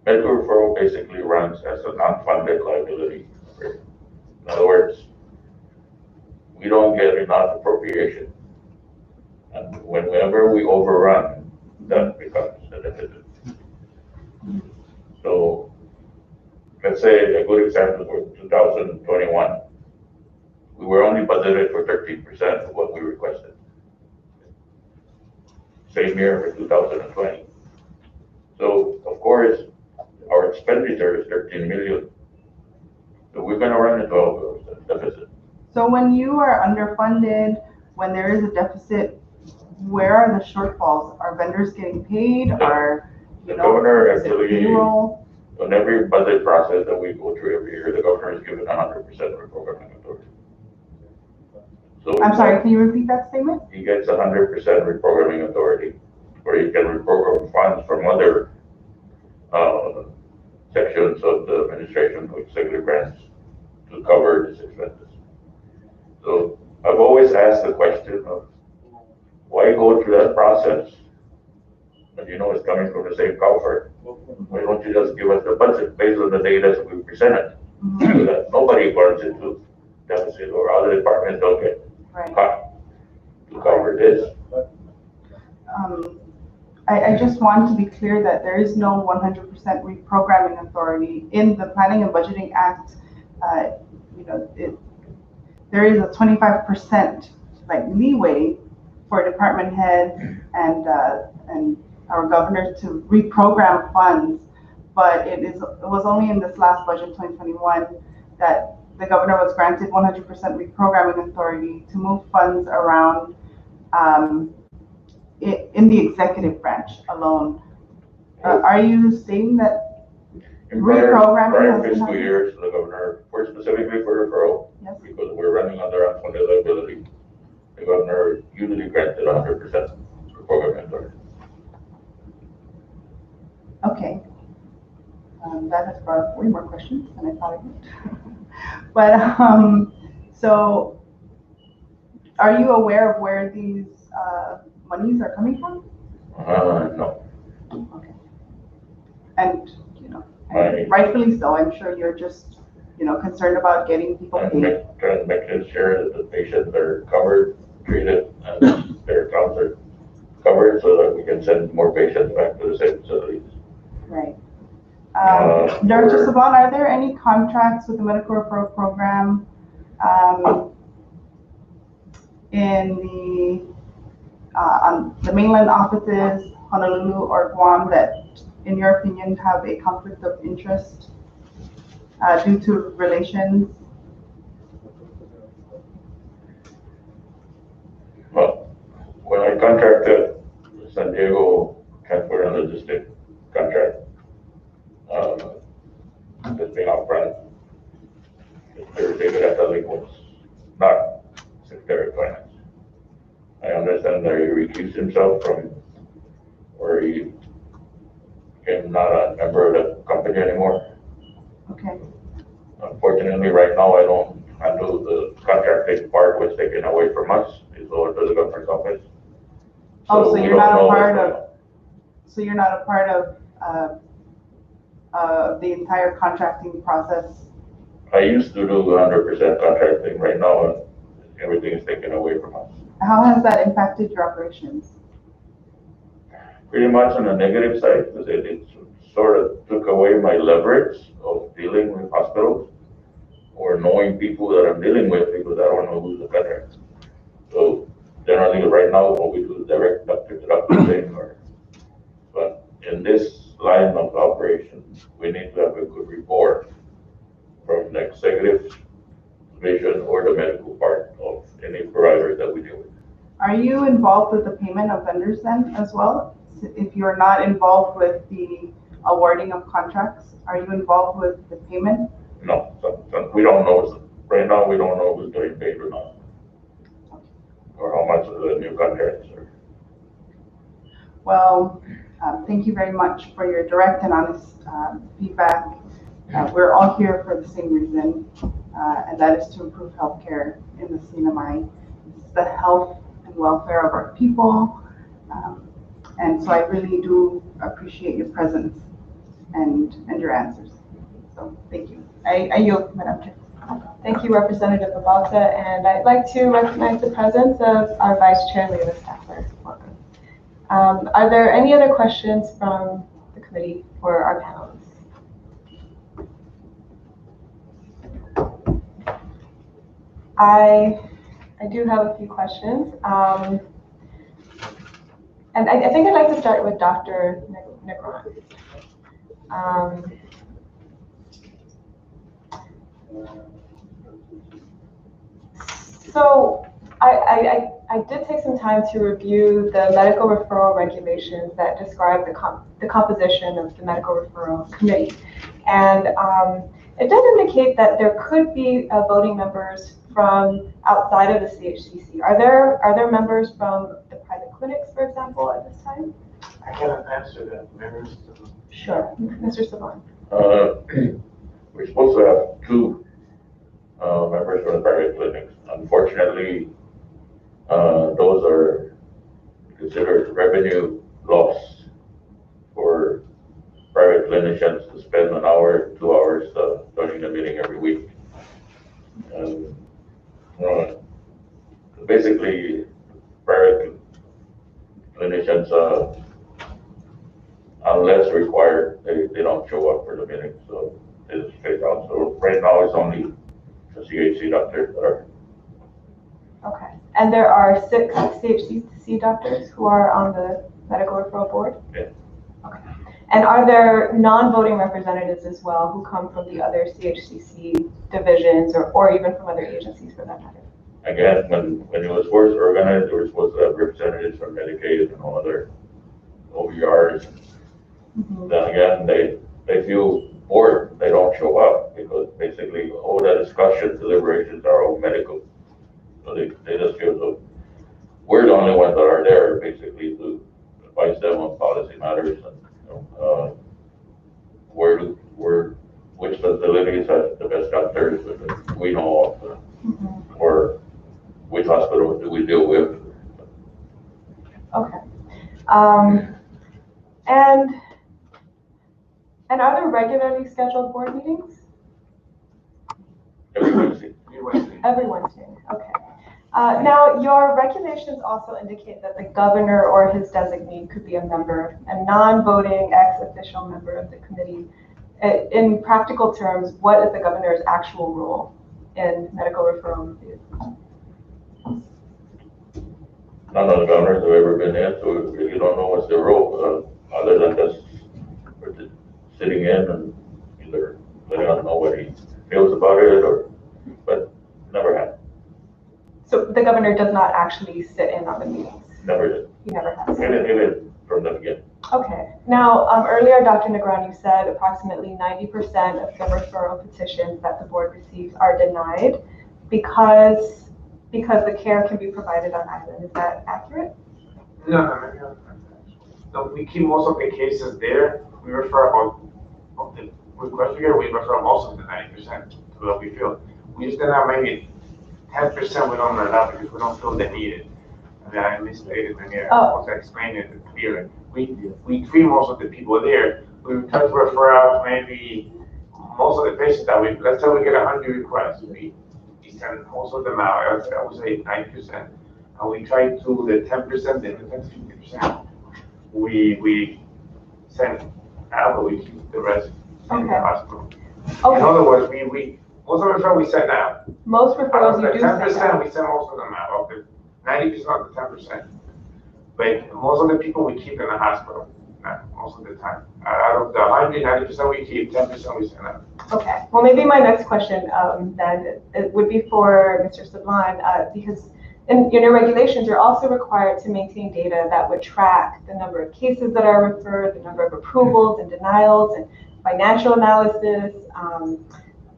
medical referral basically runs as a non-funded liability. In other words, we don't get enough appropriation. And whenever we overrun, that becomes a deficit. So let's say a good example for 2021, we were only budgeted for 13% of what we requested. Same year for 2020. So of course, our expenditure is 13 million. So we're going to run into a deficit. So when you are underfunded, when there is a deficit, where are the shortfalls? Are vendors getting paid? The governor actually, payroll? on every budget process that we go through every year, the governor is given 100% reprogramming authority. So I'm sorry, can you repeat that statement? He gets 100% reprogramming authority, where he can reprogram funds from other sections of the administration, like executive grants, to cover these expenses. So I've always asked the question of why go through that process when you know it's coming from the same coffer? Why don't you just give us the budget based on the data that we presented, so that nobody burns into deficit or other departments don't get caught to cover this? I just want to be clear that there is no 100% reprogramming authority in the Planning and Budgeting Act. There is a 25% leeway for department head and our governor to reprogram funds, but it was only in this last budget 2021 that the governor was granted 100% reprogramming authority to move funds around in the executive branch alone. Are you saying that reprogramming prior fiscal years, the governor, specifically for referral, yes, because we're running under unfunded liability, the governor usually granted 100% reprogramming authority. Okay. That has brought up way more questions than I thought it would. But so are you aware of where these monies are coming from? No. Okay. And rightfully so. I'm sure you're just concerned about getting people paid. Trying to make sure that the patients are covered, treated, and their accounts are covered so that we can send more patients back to the same facilities. Right. Uh, Director Saban, are there any contracts with the medical referral program in on the mainland offices, Honolulu or Guam, that, in your opinion, have a conflict of interest due to relations? Well, when I contracted San Diego Transport and Logistics contract, just being upfront, Mr. David Atali was not Secretary of Finance. I understand that he recused himself from, or he became not a member of the company anymore. Okay. Unfortunately, right now, I don't handle the contracting part, was taken away from us. It's over to the governor's office. So we you're don't not know a part what's of, so you're not a part of the entire contracting process? I used to do 100% contracting. Right now, everything is taken away from us. How has that impacted your operations? Pretty much on the negative side, because it sort of took away my leverage of dealing with hospitals or knowing people that I'm dealing with, because I don't know who's the contract. So generally, right now, what we do is direct doctor to doctor thing, but in this line of operation, we need to have a good rapport from the executive division or the medical part of any provider that we deal with. Are you involved with the payment of vendors then as well? If you're not involved with the awarding of contracts, are you involved with the payment? No, so we don't know. Right now, we don't know who's getting paid or not, or how much of the new contracts are. Well, thank you very much for your direct and honest feedback. We're all here for the same reason, and that is to improve healthcare in the CNMI. It's the health and welfare of our people. And so I really do appreciate your presence and your answers. So thank you. I yield, Madam Chair. Thank you, Representative Abata, and I'd like to recognize the presence of our Vice Chair, Leila Staffler. Welcome. Are there any other questions from the committee for our panelists? I do have a few questions. And I think I'd like to start with Dr. Nicron. So I did take some time to review the medical referral regulations that describe the composition of the medical referral committee. And it does indicate that there could be voting members from outside of the CHCC. Are there members from the private clinics, for example, at this time? I cannot answer that, members. Sure, Mr. Saban. We're supposed to have two members from the private clinics. Unfortunately, those are considered revenue loss for private clinicians to spend an hour, 2 hours joining the meeting every week. And basically, private clinicians, unless required, they don't show up for the meeting, so it's straight out. So right now, it's only the CHC doctors that are. Okay, and there are 6 CHCC doctors who are on the medical referral board? Yeah. Okay, and are there non-voting representatives as well who come from the other CHCC divisions or even from other agencies for that matter? Again, when it was first organized, they were supposed to have representatives from Medicaid and all other OBRs. Mm-hmm. Then again, they feel bored, they don't show up because basically all the discussions, deliberations are all medical. So they just feel so. We're the only ones that are there basically to advise them on policy matters and which facilities have the best doctors that we know of, Mm-hmm. or which hospitals do we deal with. Okay. And are there regularly scheduled board meetings? Every Wednesday. Every Wednesday, okay. Now, your regulations also indicate that the governor or his designee could be a member, a non-voting ex-official member of the committee. In practical terms, what is the governor's actual role in medical referral reviews? None of the governors have ever been in, so we really don't know what's their role, other than just sitting in and either letting us know what he feels about it, but never had. So the governor does not actually sit in on the meetings? Never did. He never has? Even from the beginning. Okay. Now, earlier, Dr. Negron, you said approximately 90% of the referral petitions that the board receives are denied because the care can be provided on island. Is that accurate? No. So we keep most of the cases there. We refer about of the request we get, we refer most of the 90% to what we feel. We just deny maybe 10% we don't allow because we don't feel they need it. I mean, I misstated in here. Once I explained it clearly. We treat most of the people there. We try to refer out maybe most of the patients that let's say we get 100 requests. We send most of them out. I would say 90%. And we try to the 10%, the 50%. We send out, but we keep the rest in the hospital. Okay. In other words, we most of the referrals we send out. Most referrals you do send out. 10%, we send most of them out. Of the 90% of the 10%. But most of the people we keep in the hospital, most of the time. Out of the 90% we keep, 10% we send out. Okay. Well, maybe my next question then it would be for Mr. Sablan, because in your regulations, you're also required to maintain data that would track the number of cases that are referred, the number of approvals and denials, and financial analysis,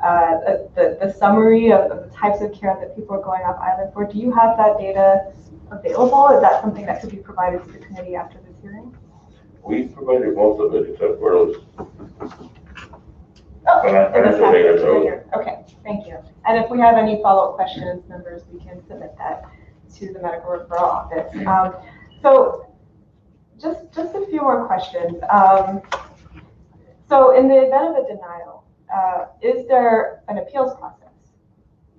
the summary of the types of care that people are going off island for. Do you have that data available? Is that something that could be provided to the committee after this hearing? We provided most of it except for those. Financial data. Okay, thank you. And if we have any follow-up questions, members, we can submit that to the medical referral office. So just a few more questions. So in the event of a denial, is there an appeals process?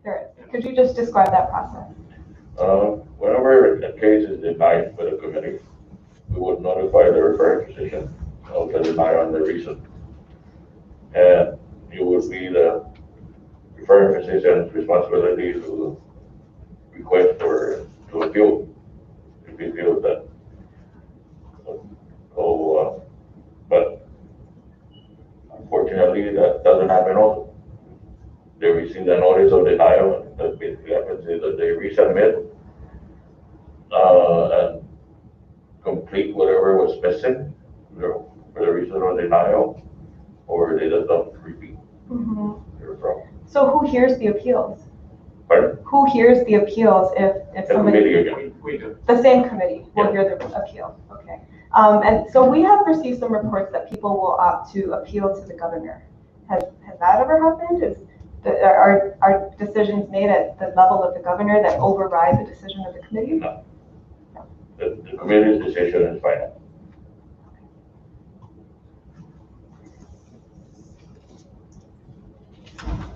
There is. Could you just describe that process? Whenever a case is denied by the committee, we would notify the referring physician of the denial and the reason. And it would be the referring physician's responsibility to request or to appeal if he feels that. But unfortunately, that doesn't happen often. They receive the notice of denial, and that basically happens is that they resubmit and complete whatever was missing, for the reason of denial, or they just don't repeat the referral. So who hears the appeals? Pardon? Who hears the appeals if The somebody? committee again. We do. The same committee will hear the appeal. Okay. And so we have received some reports that people will opt to appeal to the governor. Has that ever happened? Are decisions made at the level of the governor that override the decision of the committee? No. The committee's decision is final.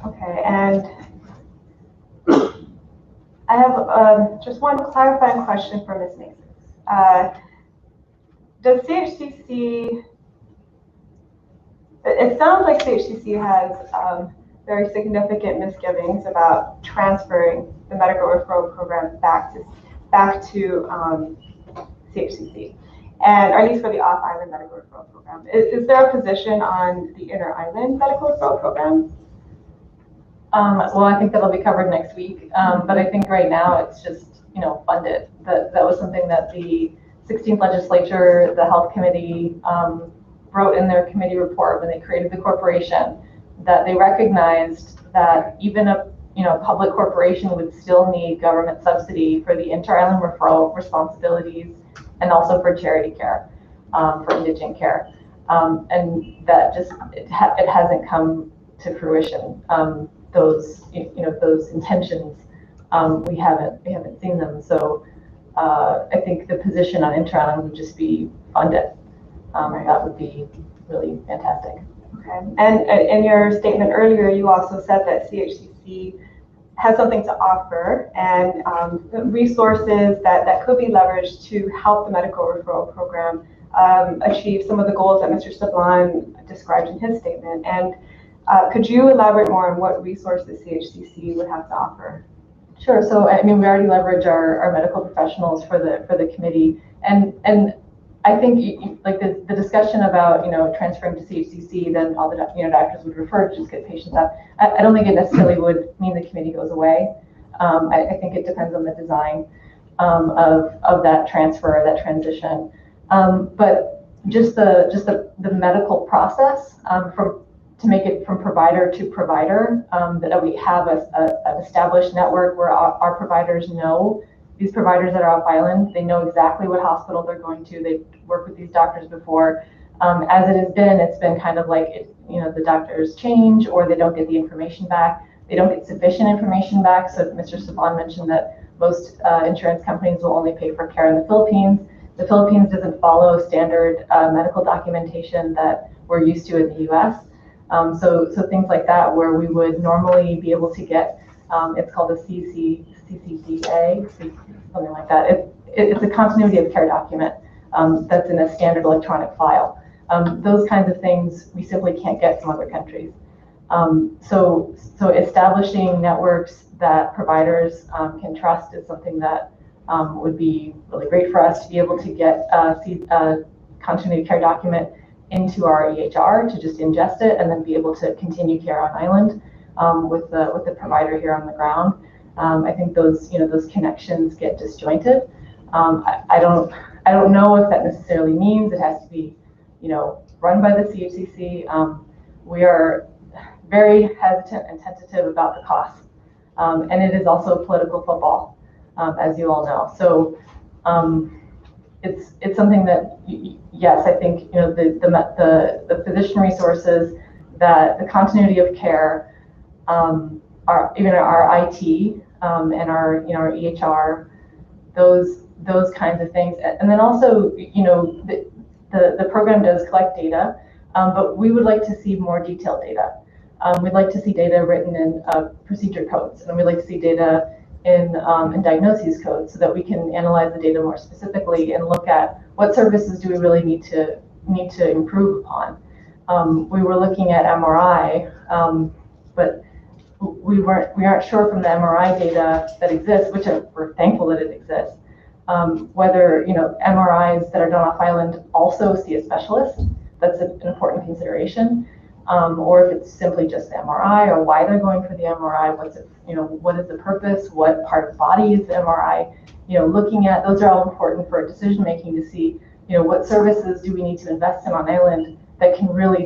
Okay, and I have just one clarifying question for Ms. Mason. Does CHCC, it sounds like CHCC has very significant misgivings about transferring the medical referral program back to CHCC, and or at least for the off-island medical referral program. Is there a position on the inter-island medical referral program? Well, I think that'll be covered next week, but I think right now it's just, funded. That was something that the 16th legislature, the health committee, wrote in their committee report when they created the corporation, that they recognized that even a public corporation would still need government subsidy for the inter-island referral responsibilities and also for charity care, for indigent care, and that just it hasn't come to fruition. Those intentions, we haven't seen them. So I think the position on inter-island would just be funded. That would be really fantastic. Okay. And in your statement earlier, you also said that CHCC has something to offer and resources that could be leveraged to help the medical referral program achieve some of the goals that Mr. Sablan described in his statement. And could you elaborate more on what resources CHCC would have to offer? Sure. So, I mean, we already leverage our medical professionals for the committee, and I think like the discussion about transferring to CHCC, then all the doctors would refer to just get patients up. I don't think it necessarily would mean the committee goes away. I think it depends on the design of that transfer or that transition. But just the medical process to make it from provider to provider, that we have an established network where our providers know these providers that are off island. They know exactly what hospital they're going to. They've worked with these doctors before. As it has been, it's been kind of like, the doctors change or they don't get the information back. They don't get sufficient information back. So Mr. Sablan mentioned that most insurance companies will only pay for care in the Philippines. The Philippines doesn't follow standard medical documentation that we're used to in the US. So things like that, where we would normally be able to get, it's called a CCDA, something like that. It's a continuity of care document that's in a standard electronic file. Those kinds of things we simply can't get from other countries. So establishing networks that providers can trust is something that would be really great for us to be able to get a continuity of care document into our EHR to just ingest it and then be able to continue care on island with the provider here on the ground. I think those connections get disjointed. I don't know if that necessarily means it has to be run by the CHCC. We are very hesitant and tentative about the costs, and it is also political football, as you all know. So it's something that, yes, I think the physician resources, that the continuity of care, even our IT and our EHR, those kinds of things, and then also the program does collect data, but we would like to see more detailed data. We'd like to see data written in procedure codes, and we'd like to see data in diagnoses codes so that we can analyze the data more specifically and look at what services do we really need to improve upon. We were looking at MRI, but we aren't sure from the MRI data that exists, which we're thankful that it exists, whether MRIs that are done off island also see a specialist. That's an important consideration. Or if it's simply just the MRI, or why they're going for the MRI, what is the purpose, what part of the body is the MRI, looking at. Those are all important for decision making to see, what services do we need to invest in on island that can really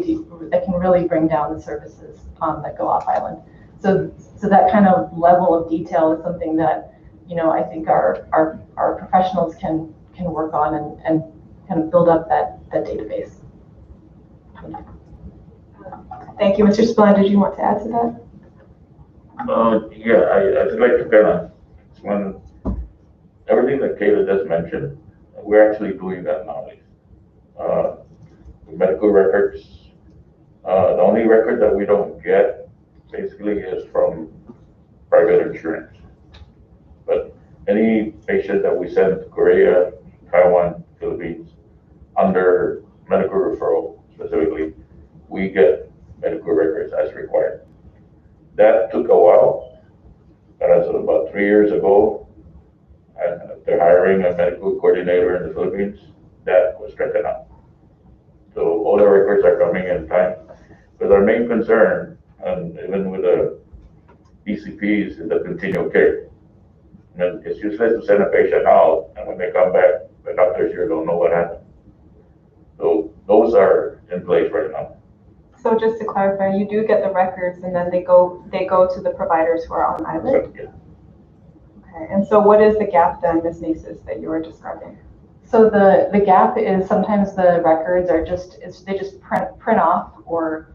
bring down the services that go off island. So that kind of level of detail is something that I think our professionals can work on and kind of build up that database. Thank you, Mr. Spillane. Did you want to add to that? Yeah, I'd like to kind of explain everything that Kayla just mentioned. We're actually doing that nowadays. Medical records, the only record that we don't get basically is from private insurance. But any patient that we send to Korea, Taiwan, Philippines, under medical referral specifically, we get medical records as required. That took a while, but as of about 3 years ago, after hiring a medical coordinator in the Philippines, that was straightened out. So all the records are coming in time. But our main concern, and even with the PCPs, is the continual care. And it's useless to send a patient out, and when they come back, the doctors here don't know what happened. So those are in place right now. So just to clarify, you do get the records, and then they go to the providers who are on island? Yeah. Okay, and so what is the gap then, Ms. Nasis, that you were describing? So the gap is sometimes the records are they just print off, or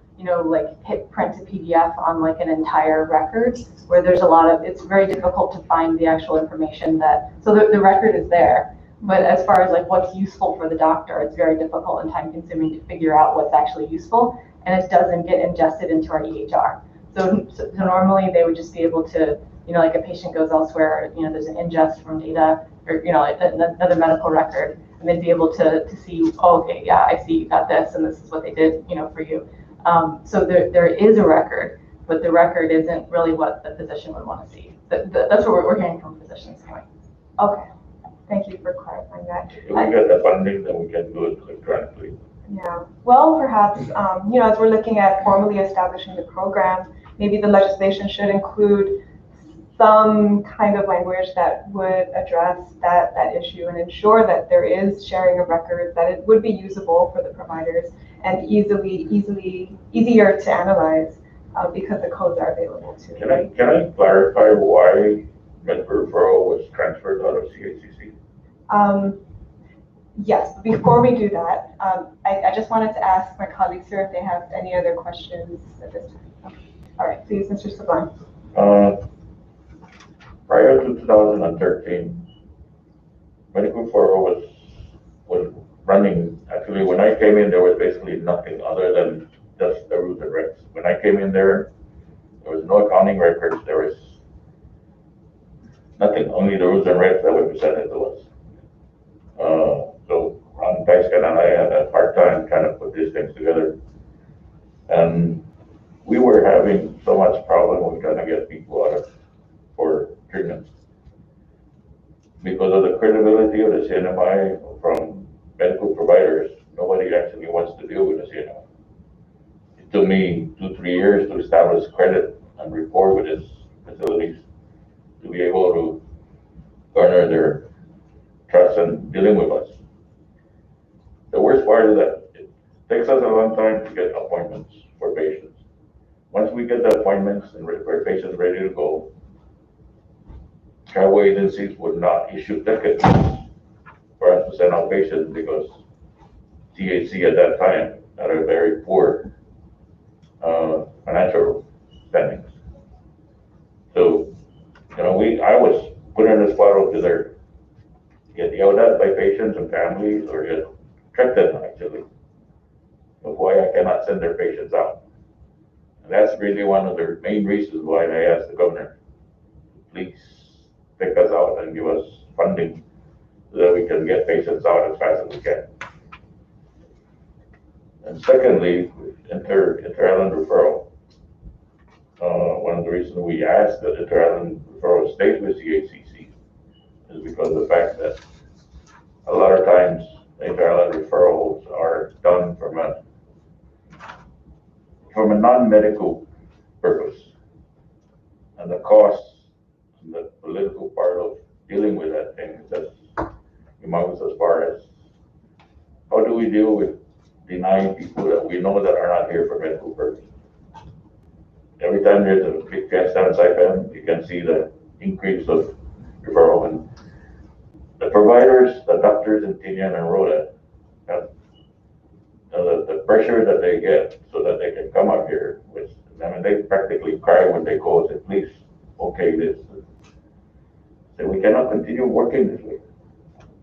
hit print to PDF on like an entire record, where there's it's very difficult to find the actual information so the record is there, but as far as like what's useful for the doctor, it's very difficult and time consuming to figure out what's actually useful, and it doesn't get ingested into our EHR. So normally they would just be able to like a patient goes elsewhere, there's an ingest from data or, like another medical record, and then be able to see, oh, okay, yeah, I see you got this, and this is what they did, for you. So there is a record, but the record isn't really what the physician would want to see. That's what we're hearing from physicians anyway. Okay, thank you for clarifying that. If we get the funding, then we can do it electronically. Yeah, well, perhaps, as we're looking at formally establishing the program, maybe the legislation should include some kind of language that would address that issue and ensure that there is sharing of records, that it would be usable for the providers and easier to analyze because the codes are available too. Can I clarify why medical referral was transferred out of CHCC? Yes, but before we do that, I just wanted to ask my colleagues here if they have any other questions at this time. Okay. All right, please, Mr. Sublime. Prior to 2013, medical referral was running. Actually, when I came in, there was basically nothing other than just the rules and regs. When I came in there was no accounting records. There was nothing, only the rules and regs that were presented to us. So Ron Tyson and I had a hard time trying to put these things together. And we were having so much problem with trying to get people out for treatment. Because of the credibility of the CNMI from medical providers, nobody actually wants to deal with the CNMI. It took me 2-3 years to establish credit and rapport with these facilities to be able to garner their trust and dealing with us. The worst part is that it takes us a long time to get appointments for patients. Once we get the appointments and where patients ready to go, travel agencies would not issue tickets for us to send out patients because THC at that time had a very poor financial standings. So, I was put in a spot over there, get yelled at by patients and families, or get threatened actually, of why I cannot send their patients out. And that's really one of the main reasons why I asked the governor, please take us out and give us funding so that we can get patients out as fast as we can. And secondly, inter-island referral. One of the reasons we asked that inter-island referral stays with CHCC is because of the fact that a lot of times inter-island referrals are done from a non-medical purpose. And the costs and the political part of dealing with that thing is just humongous as far as how do we deal with denying people that we know that are not here for medical purposes. Every time there's a big fiesta in Saipan, you can see the increase of referral. And the providers, the doctors in Tinian and Rhoda, have the pressure that they get so that they can come up here, which, they practically cry when they go and say, please, okay this. So we cannot continue working this way.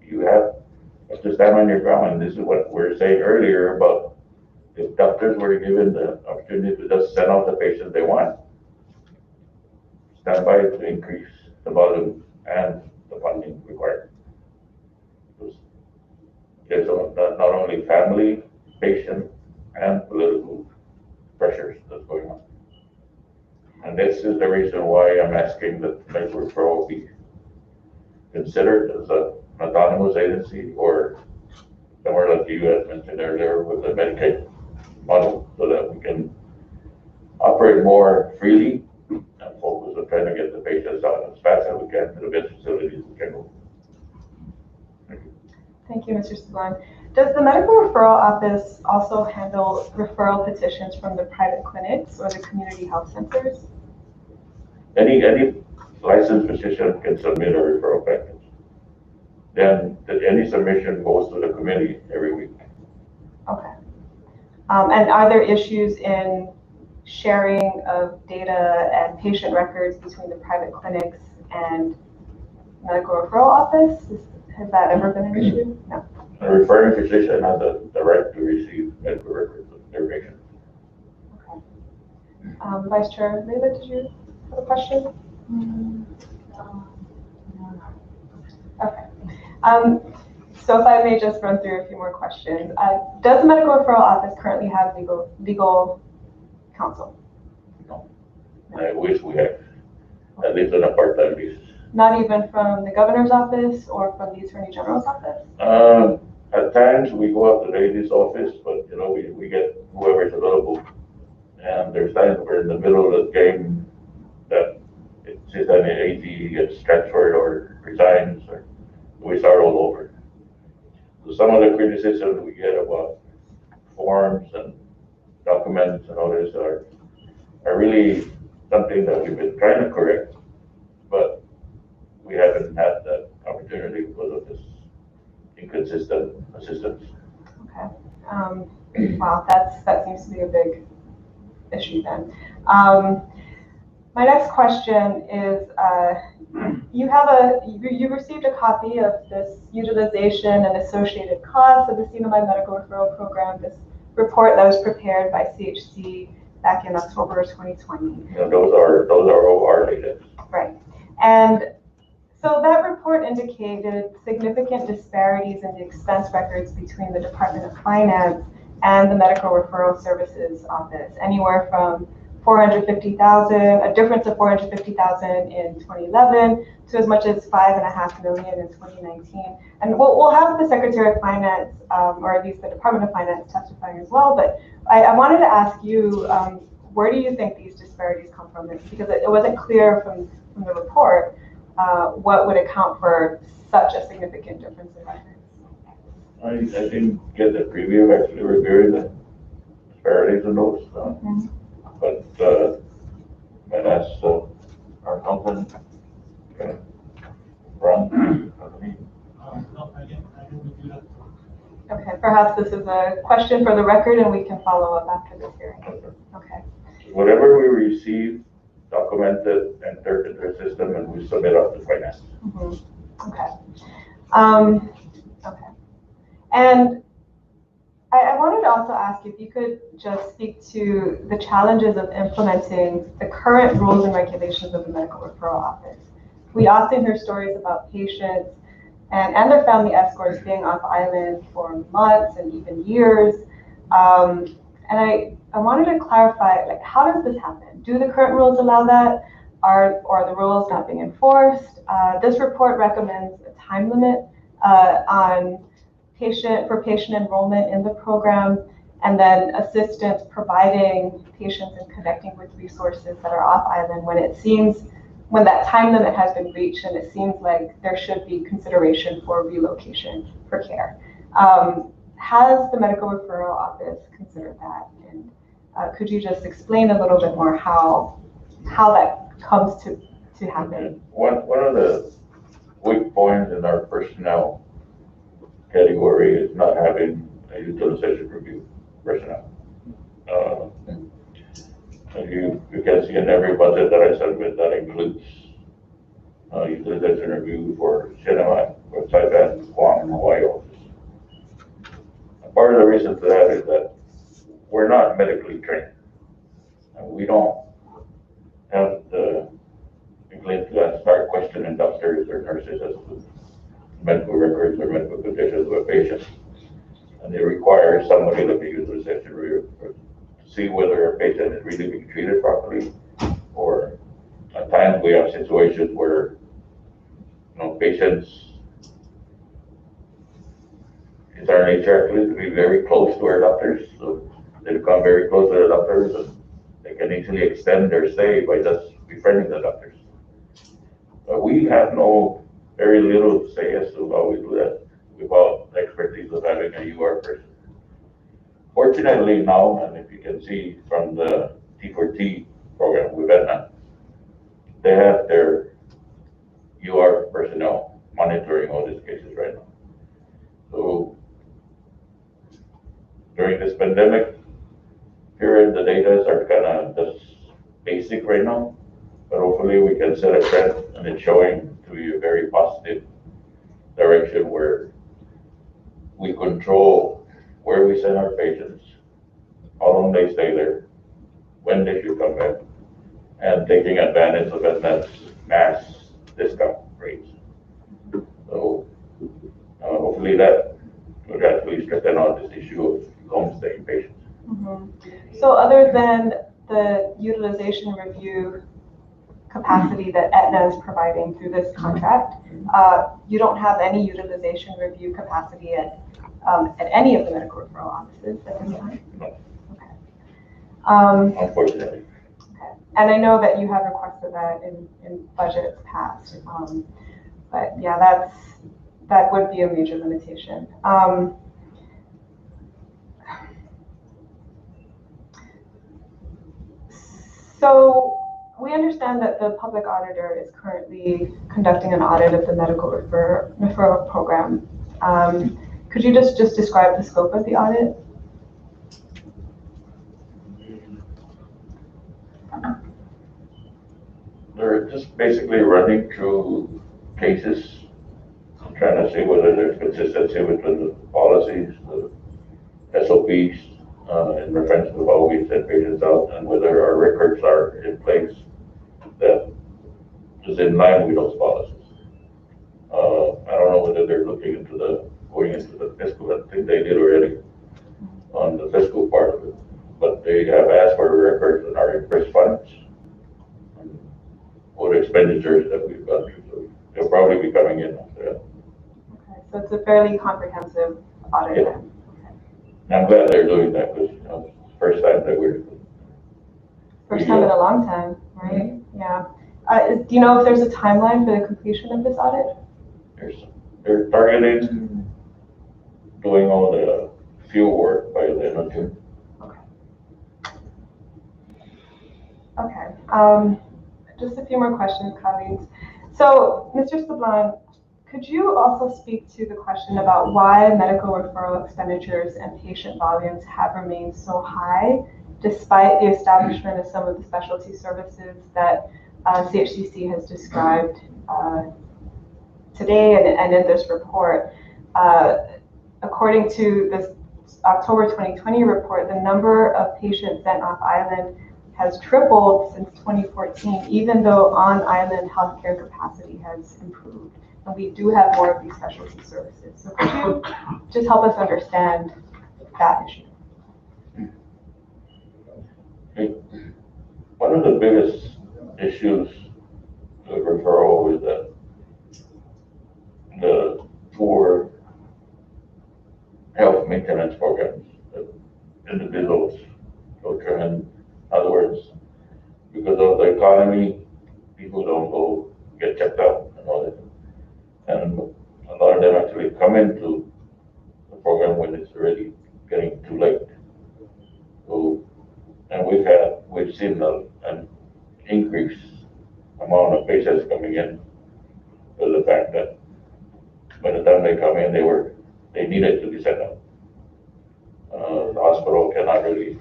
You have to stand on your ground, and this is what we were saying earlier about if doctors were given the opportunity to just send out the patients they want, stand by to increase the volume and the funding required. There's not only family, patient, and political pressures that's going on. And this is the reason why I'm asking that medical referral be considered as an autonomous agency or somewhere like you had mentioned earlier with the Medicaid model so that we can operate more freely and focus on trying to get the patients out as fast as we can to the best facilities we can go. Thank you. Thank you, Mr. Sublime. Does the medical referral office also handle referral petitions from the private clinics or the community health centers? Any licensed physician can submit a referral package. Then any submission goes to the committee every week. Okay. And are there issues in sharing of data and patient records between the private clinics and medical referral office? Has that ever been an issue? No. A referring physician has the right to receive medical records of their patients. Okay. Vice Chair Leyva, did you have a question? Okay. So if I may just run through a few more questions. Does the medical referral office currently have legal counsel? No. I wish we had, at least on a part-time basis. Not even from the governor's office or from the attorney general's office? At times we go out to the lady's office, but you know, we get whoever's available. And there's times we're in the middle of the game that it's just an AD gets transferred or resigns, or we start all over. So some of the criticisms we get about forms and documents and all this are really something that we've been trying to correct, but we haven't had that opportunity because of this inconsistent assistance. Okay. Wow, that seems to be a big issue then. My next question is, you received a copy of this utilization and associated costs of the CMMI medical referral program, this report that was prepared by CHC back in October 2020. Yeah, those are all our data. Right. And so that report indicated significant disparities in the expense records between the Department of Finance and the Medical Referral Services Office, anywhere from a difference of $450,000 in 2011 to as much as $5.5 million in 2019. And we'll have the Secretary of Finance, or at least the Department of Finance, testifying as well. But I wanted to ask you, where do you think these disparities come from? Because it wasn't clear from the report what would account for such a significant difference in records. I didn't get the preview of actually reviewing the disparities in those. But and that's our company run. Okay, perhaps this is a question for the record and we can follow up after this hearing. Okay. Whatever we receive, documented, entered into the system, and we submit up to finance. Okay. Okay. And I wanted to also ask if you could just speak to the challenges of implementing the current rules and regulations of the Medical Referral Office. We often hear stories about patients and their family escorts being off island for months and even years. And I wanted to clarify, like, how does this happen? Do the current rules allow that? Are the rules not being enforced? This report recommends a time limit on patient enrollment in the program, and then assistance providing patients and connecting with resources that are off island when that time limit has been reached and it seems like there should be consideration for relocation for care. Has the Medical Referral Office considered that? And could you just explain a little bit more how that comes to happen? One of the weak points in our personnel category is not having a utilization review personnel. You can see in every budget that I submit that includes utilization review for CMMI, website, and Guam and Hawaii office. Part of the reason for that is that we're not medically trained. We don't have the ability to start questioning doctors or nurses as to medical records or medical conditions of a patient. And they require somebody to be utilization review to see whether a patient is really being treated properly, or at times we have situations where patients, it's our nature actually to be very close to our doctors, so they become very close to their doctors and they can easily extend their stay by just befriending the doctors. But we have very little to say as to how we do that without the expertise of having a UR person. Fortunately now, and if you can see from the T4T program with Aetna, they have their UR personnel monitoring all these cases right now. So during this pandemic period, the data are kind of just basic right now, but hopefully we can set a trend, and it's showing to be a very positive direction where we control where we send our patients, how long they stay there, when they should come back, and taking advantage of Aetna's mass discount rates. So hopefully that would actually strengthen on this issue of long-stay patients. So other than the utilization review capacity that Aetna is providing through this contract, you don't have any utilization review capacity at any of the medical referral offices at this time? No. Okay. Unfortunately. Okay. And I know that you have requested that in budgets past, but yeah, that would be a major limitation. So we understand that the public auditor is currently conducting an audit of the medical referral program. Could you just describe the scope of the audit? They're just basically running through cases, trying to see whether there's consistency between the policies, the SOPs, in reference to how we send patients out, and whether our records are in place that is in line with those policies. I don't know whether they're looking into going into the fiscal. I think they did already on the fiscal part of it, but they have asked for records on our interest funds or expenditures that we've gone through. So they'll probably be coming in after that. Okay, so it's a fairly comprehensive audit. Yeah. Then. I'm glad they're doing that because it's the first time that First time in a long time, right? Yeah. Do you know if there's a timeline for the completion of this audit? They're targeting doing all the field work by the end of June. Okay. Just a few more questions, colleagues. So, Mr. Sablan, could you also speak to the question about why medical referral expenditures and patient volumes have remained so high despite the establishment of some of the specialty services that CHCC has described today and in this report? According to this October 2020 report, the number of patients sent off island has tripled since 2014, even though on-island healthcare capacity has improved. And we do have more of these specialty services. So could you just help us understand that issue? One of the biggest issues with referral is that the poor health maintenance programs that individuals go through. In other words, because of the economy, people don't go get checked out and all that. And a lot of them actually come into the program when it's already getting too late. So, and we've seen an increased amount of patients coming in because of the fact that by the time they come in, they needed to be sent out. The hospital cannot really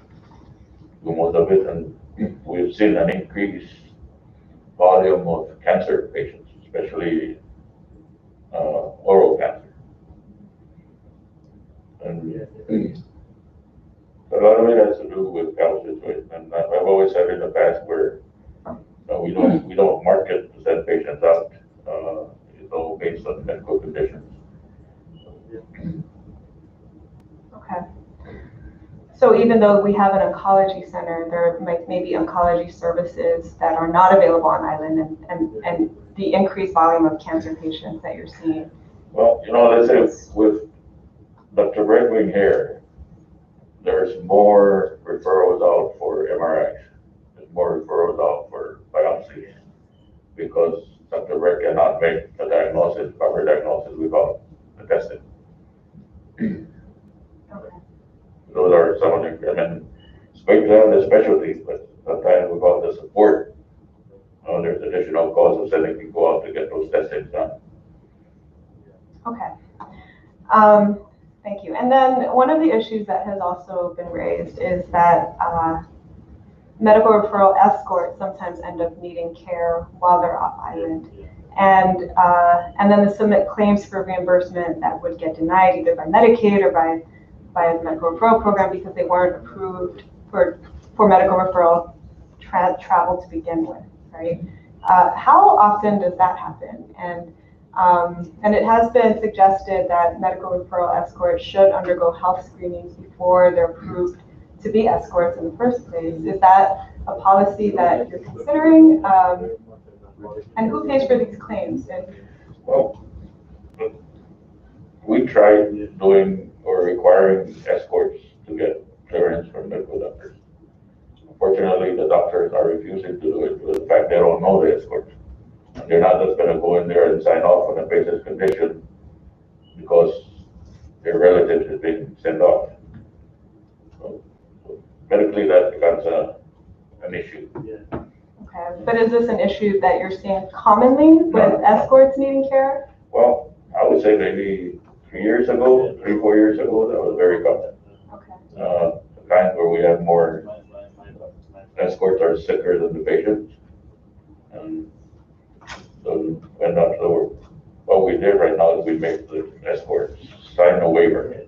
do most of it, and we've seen an increased volume of cancer patients, especially oral cancer. And a lot of it has to do with health situation. And I've always said in the past where we don't market to send patients out. It's all based on medical conditions. Okay. So even though we have an oncology center, there may be oncology services that are not available on island and the increased volume of cancer patients that you're seeing. Well, let's say with Dr. Bregling here, there's more referrals out for MRIs. There's more referrals out for biopsies because Dr. Breg cannot make the diagnosis, proper diagnosis without the testing. Okay. Those are some of the, it's great to have the specialties, but sometimes without the support, there's additional costs of sending people out to get those testings done. Okay. Thank you. And then one of the issues that has also been raised is that medical referral escorts sometimes end up needing care while they're off island. And then they submit claims for reimbursement that would get denied either by Medicaid or by the medical referral program because they weren't approved for medical referral travel to begin with, right? How often does that happen? And it has been suggested that medical referral escorts should undergo health screenings before they're approved to be escorts in the first place. Is that a policy that you're considering? And who pays for these claims? Well, we tried doing or requiring escorts to get clearance from medical doctors. Unfortunately, the doctors are refusing to do it due to the fact they don't know the escorts. They're not just going to go in there and sign off on a patient's condition because their relative is being sent off. So medically, that becomes an issue. Okay, but is this an issue that you're seeing commonly with escorts needing care? Well, I would say maybe 4 years ago, that was very common. Okay. The times where we have more escorts are sicker than the patients. And so, what we did right now is we make the escorts sign a waiver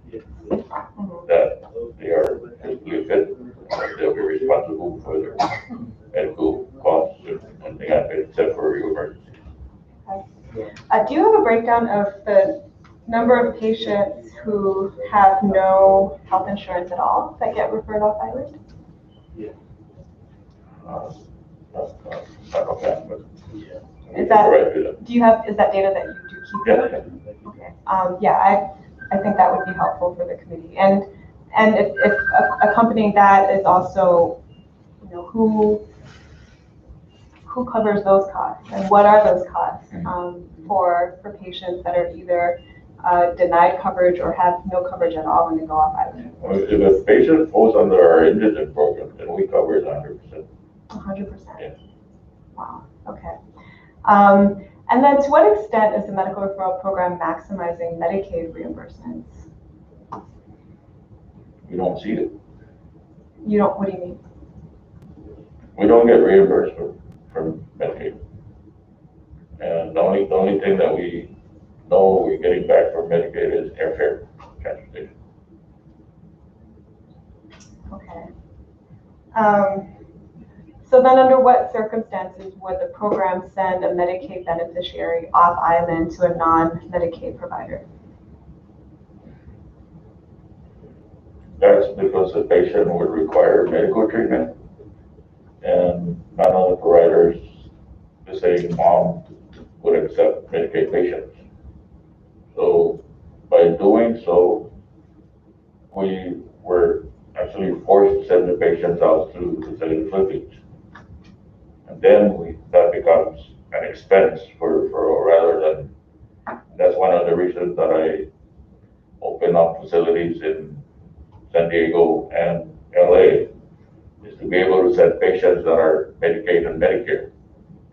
that they are physically fit, and they'll be responsible for their medical costs and they have it except for emergency. Do you have a breakdown of the number of patients who have no health insurance at all that get referred off island? Is that data that you do keep? Yeah. Okay. I think that would be helpful for the committee. And if accompanying that is also, who covers those costs and what are those costs for patients that are either denied coverage or have no coverage at all when they go off island? Well, if a patient falls under our indigent program, then we cover it 100%. 100%? Yeah. Wow, okay. And then to what extent is the medical referral program maximizing Medicaid reimbursements? We don't see it. You don't, what do you mean? We don't get reimbursed from Medicaid. And the only thing that we know we're getting back from Medicaid is airfare, transportation. Okay. So then under what circumstances would the program send a Medicaid beneficiary off island to a non-Medicaid provider? That's because the patient would require medical treatment and none of the providers, the same mom, would accept Medicaid patients. So by doing so, we were actually forced to send the patients out to the Philippines. And then that becomes an expense for rather than, that's one of the reasons that I open up facilities in San Diego and LA, is to be able to send patients that are Medicaid and Medicare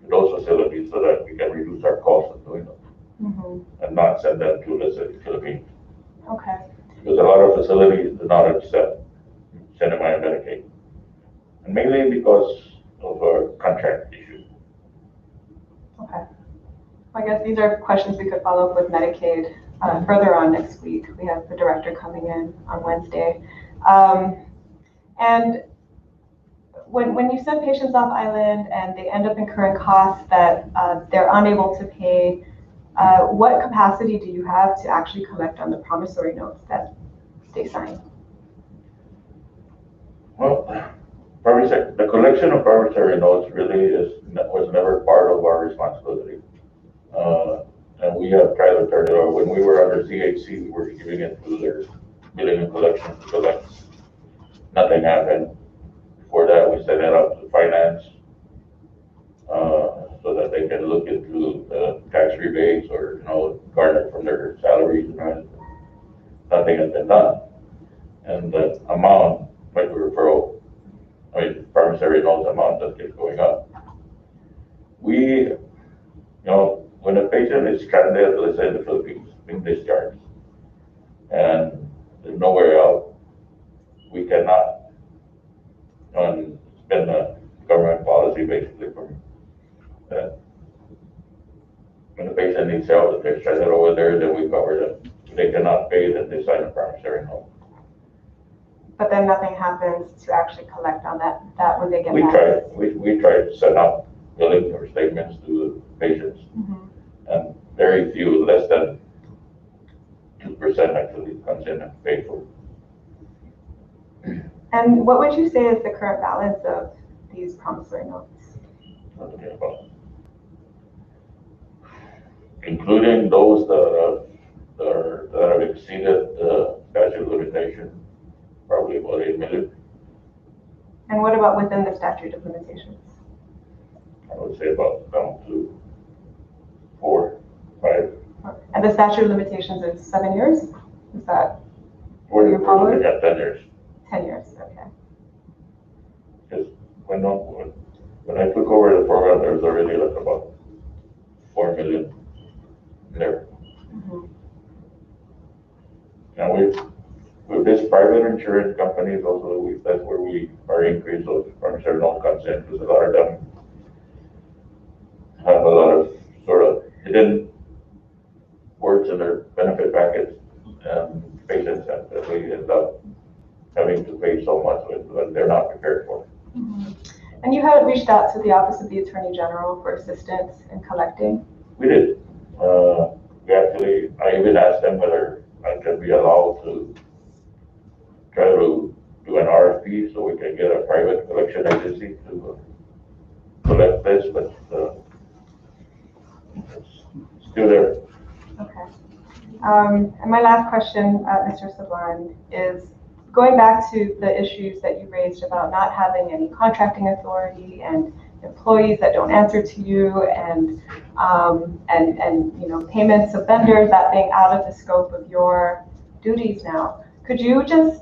to those facilities so that we can reduce our costs of doing them. Mm-hmm. And not send them to, let's say, the Philippines. Okay. Because a lot of facilities do not accept semi and Medicaid. And mainly because of a contract issue. Okay. I guess these are questions we could follow up with Medicaid further on next week. We have the director coming in on Wednesday. And when you send patients off island and they end up incurring costs that they're unable to pay, what capacity do you have to actually collect on the promissory notes that they sign? Well, the collection of promissory notes really was never part of our responsibility. And we have tried to turn it over. When we were under CHC, we were giving it to their billing and collection to collect. Nothing happened. Before that, we set it up to finance so that they can look into the tax rebates or, garner from their salaries and nothing has been done. And the amount, like promissory notes amount that keeps going up. We, when a patient is stranded, let's say in the Philippines, being discharged, and there's nowhere else, we cannot, and it's been a government policy basically from that. When the patient needs help, if they're stranded over there, then we cover them. If they cannot pay, then they sign a promissory note. But then nothing happens to actually collect on that when they get We back. tried to set up billing or statements to the patients. Mhm. And very few, less than 2% actually comes in and pay for it. And what would you say is the current balance of these promissory notes? Okay, well, including those that have exceeded the statute of limitation, probably about 8 million. And what about within the statute of limitations? I would say about down to 4, 5. And the statute of limitations is 7 years? Is that We're You're following? looking at 10 years. 10 years? Okay. Because when I took over the program, there was already like about 4 million there. Mhm. Now with this private insurance companies also, that's where our increase of promissory note comes in, because a lot of them have a lot of sort of hidden words in their benefit package, and patients that we end up having to pay so much with that they're not prepared for. Mhm. And you had reached out to the Office of the Attorney General for assistance in collecting? We did. I even asked them whether I could be allowed to try to do an RFP so we can get a private collection agency to collect this, but it's still there. Okay. And my last question, Mr. Sablan, is going back to the issues that you raised about not having any contracting authority and employees that don't answer to you, and payments of vendors, that being out of the scope of your duties now. Could you just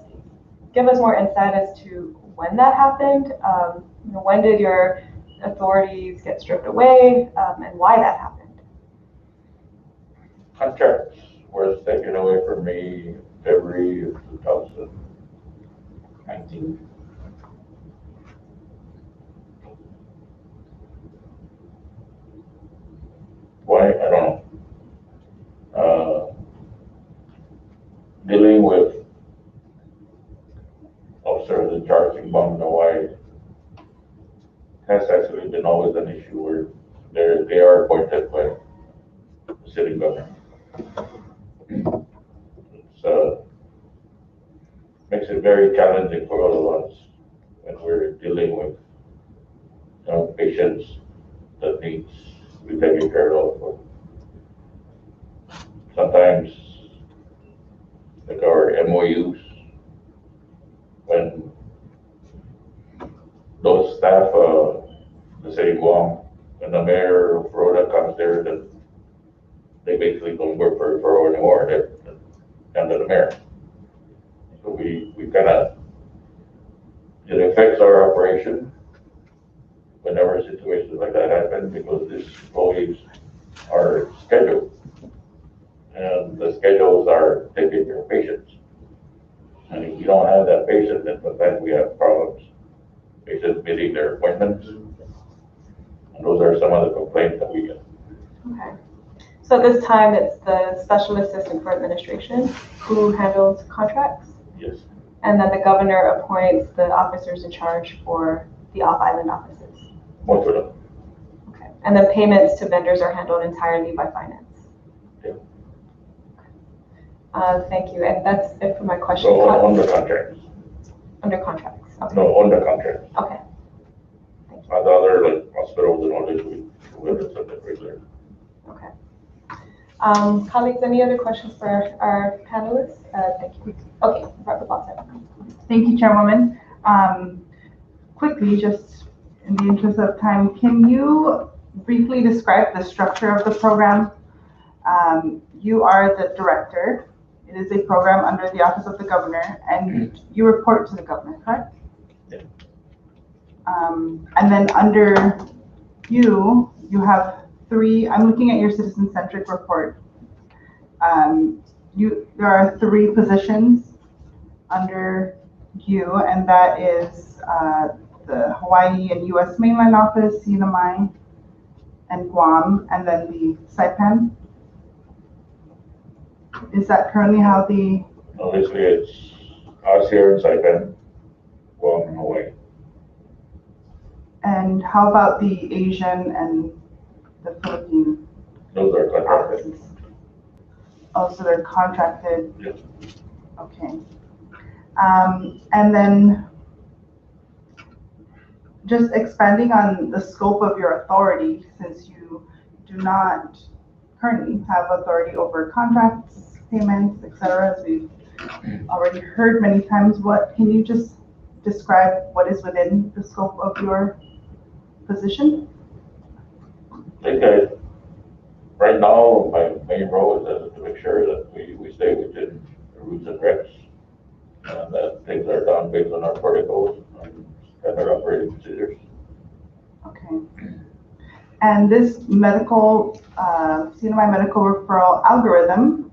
give us more insight as to when that happened? When did your authorities get stripped away, and why that happened? Contracts was taken away from me February of 2019. Why? I don't know. Dealing with officers in charge in Hawaii has actually been always an issue where they are appointed by the city government. It's makes it very challenging for all of us when we're dealing with patients that needs to be taken care of. Sometimes, like our MOUs, when those staff, the city of Guam, when the mayor of Florida comes there, then they basically don't work for Referral anymore. They're under the mayor. So we kind of, it affects our operation whenever situations like that happen, because these employees are scheduled. And the schedules are taking care of patients. And if you don't have that patient, then sometimes we have problems. Patients meeting their appointments. And those are some of the complaints that we get. Okay. So at this time, it's the Special Assistant for Administration who handles contracts? Yes. And then the governor appoints the officers in charge for the off-island offices? Most of them. Okay. And then payments to vendors are handled entirely by finance? Yeah. Thank you. And that's it for my question. So under contracts. Under contracts? Okay. No, under contracts. Okay. The other like hospitals and all this, we have it subject regular. Okay. Colleagues, any other questions for our panelists? Thank you. Okay, Dr. Foster. Thank you, Chairwoman. Quickly, just in the interest of time, can you briefly describe the structure of the program? You are the director. It is a program under the Office of the Governor, and you report to the Governor, correct? Yeah. And then under you have 3, I'm looking at your citizen-centric report. There are 3 positions under you, and that is the Hawaii and U.S. mainland office, CNMI, and Guam, and then the Saipan. Is that currently how the... Obviously, it's us here in Saipan, Guam, and Hawaii. And how about the Asian and the Philippine Those are contracted. offices? Oh, so they're contracted? Yes. Okay. And then just expanding on the scope of your authority, since you do not currently have authority over contracts, payments, etc., as we've already heard many times, can you just describe what is within the scope of your position? Okay. Right now, my main role is to make sure that we stay within the rules and regs, and that things are done based on our protocols and standard operating procedures. Okay. And this medical, CNMI medical referral algorithm,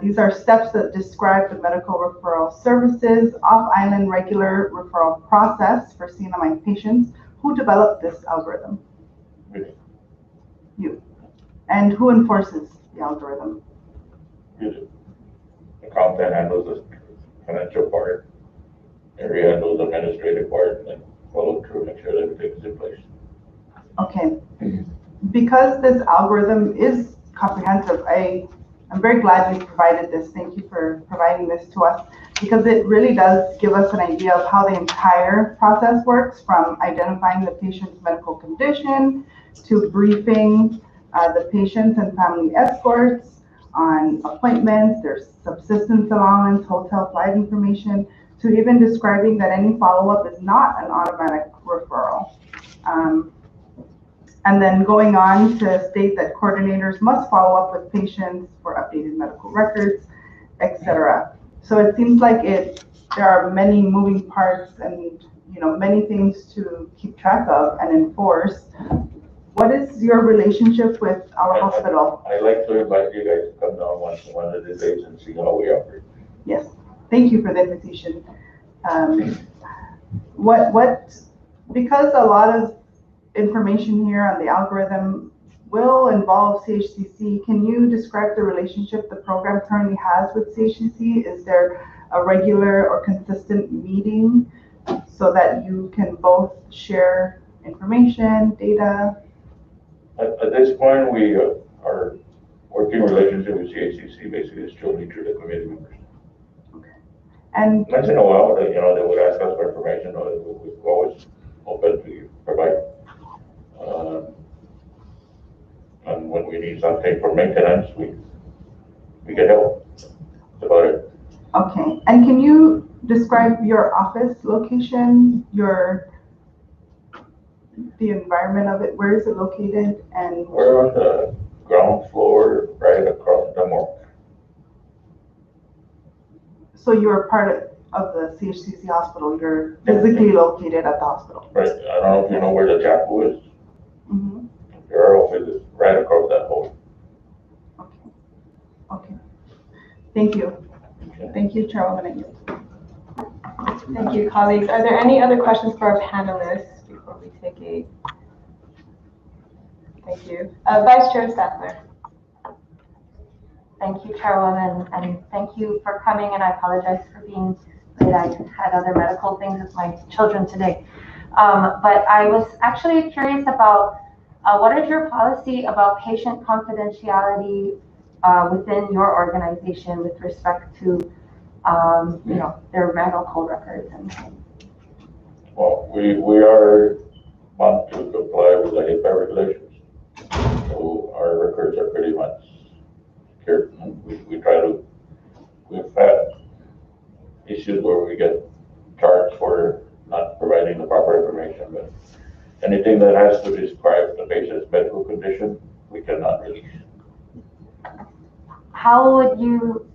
these are steps that describe the medical referral services, off-island regular referral process for CNMI patients. Who developed this algorithm? We- You. And who enforces the algorithm? we do. The content handles the financial part, area handles the administrative part, and then follow through, make sure that everything is in place. Okay. Because this algorithm is comprehensive, I'm very glad you provided this. Thank you for providing this to us, because it really does give us an idea of how the entire process works, from identifying the patient's medical condition to briefing the patients and family escorts on appointments, their subsistence allowance, hotel flight information, to even describing that any follow-up is not an automatic referral. And then going on to state that coordinators must follow up with patients for updated medical records, etc. So it seems like there are many moving parts and many things to keep track of and enforce. What is your relationship with our hospital? I'd like to invite you guys to come down one of these days and see how we operate. Yes, thank you for the invitation. Because a lot of information here on the algorithm will involve CHCC, can you describe the relationship the program currently has with CHCC? Is there a regular or consistent meeting so that you can both share information, data? At this point, we are working relationship with CHCC basically is truly through the committee members. Okay. And once in a while, they would ask us for information, or we're always open to provide. And when we need something for maintenance, we get help. That's about it. Okay. And can you describe your office location, the environment of it? Where is it located? And we're on the ground floor, right across the mall. So you're part of the CHCC hospital. You're physically located at the hospital. Right. I don't know if you know where the chapel is. Mm-hmm. Our office is right across that hall. Okay. Okay. Thank you. Okay. Thank you, Chairwoman. Thank you, colleagues. Are there any other questions for our panelists before we take a? Thank you. Vice Chair Staffler. Thank you, Chairwoman, and thank you for coming, and I apologize for being late. I had other medical things with my children today. But I was actually curious about what is your policy about patient confidentiality within your organization with respect to their medical records? Well, we are bound to comply with the HIPAA regulations. So our records are pretty much secured. We've had issues where we get charged for not providing the proper information, but anything that has to describe the patient's medical condition, we cannot release. How would you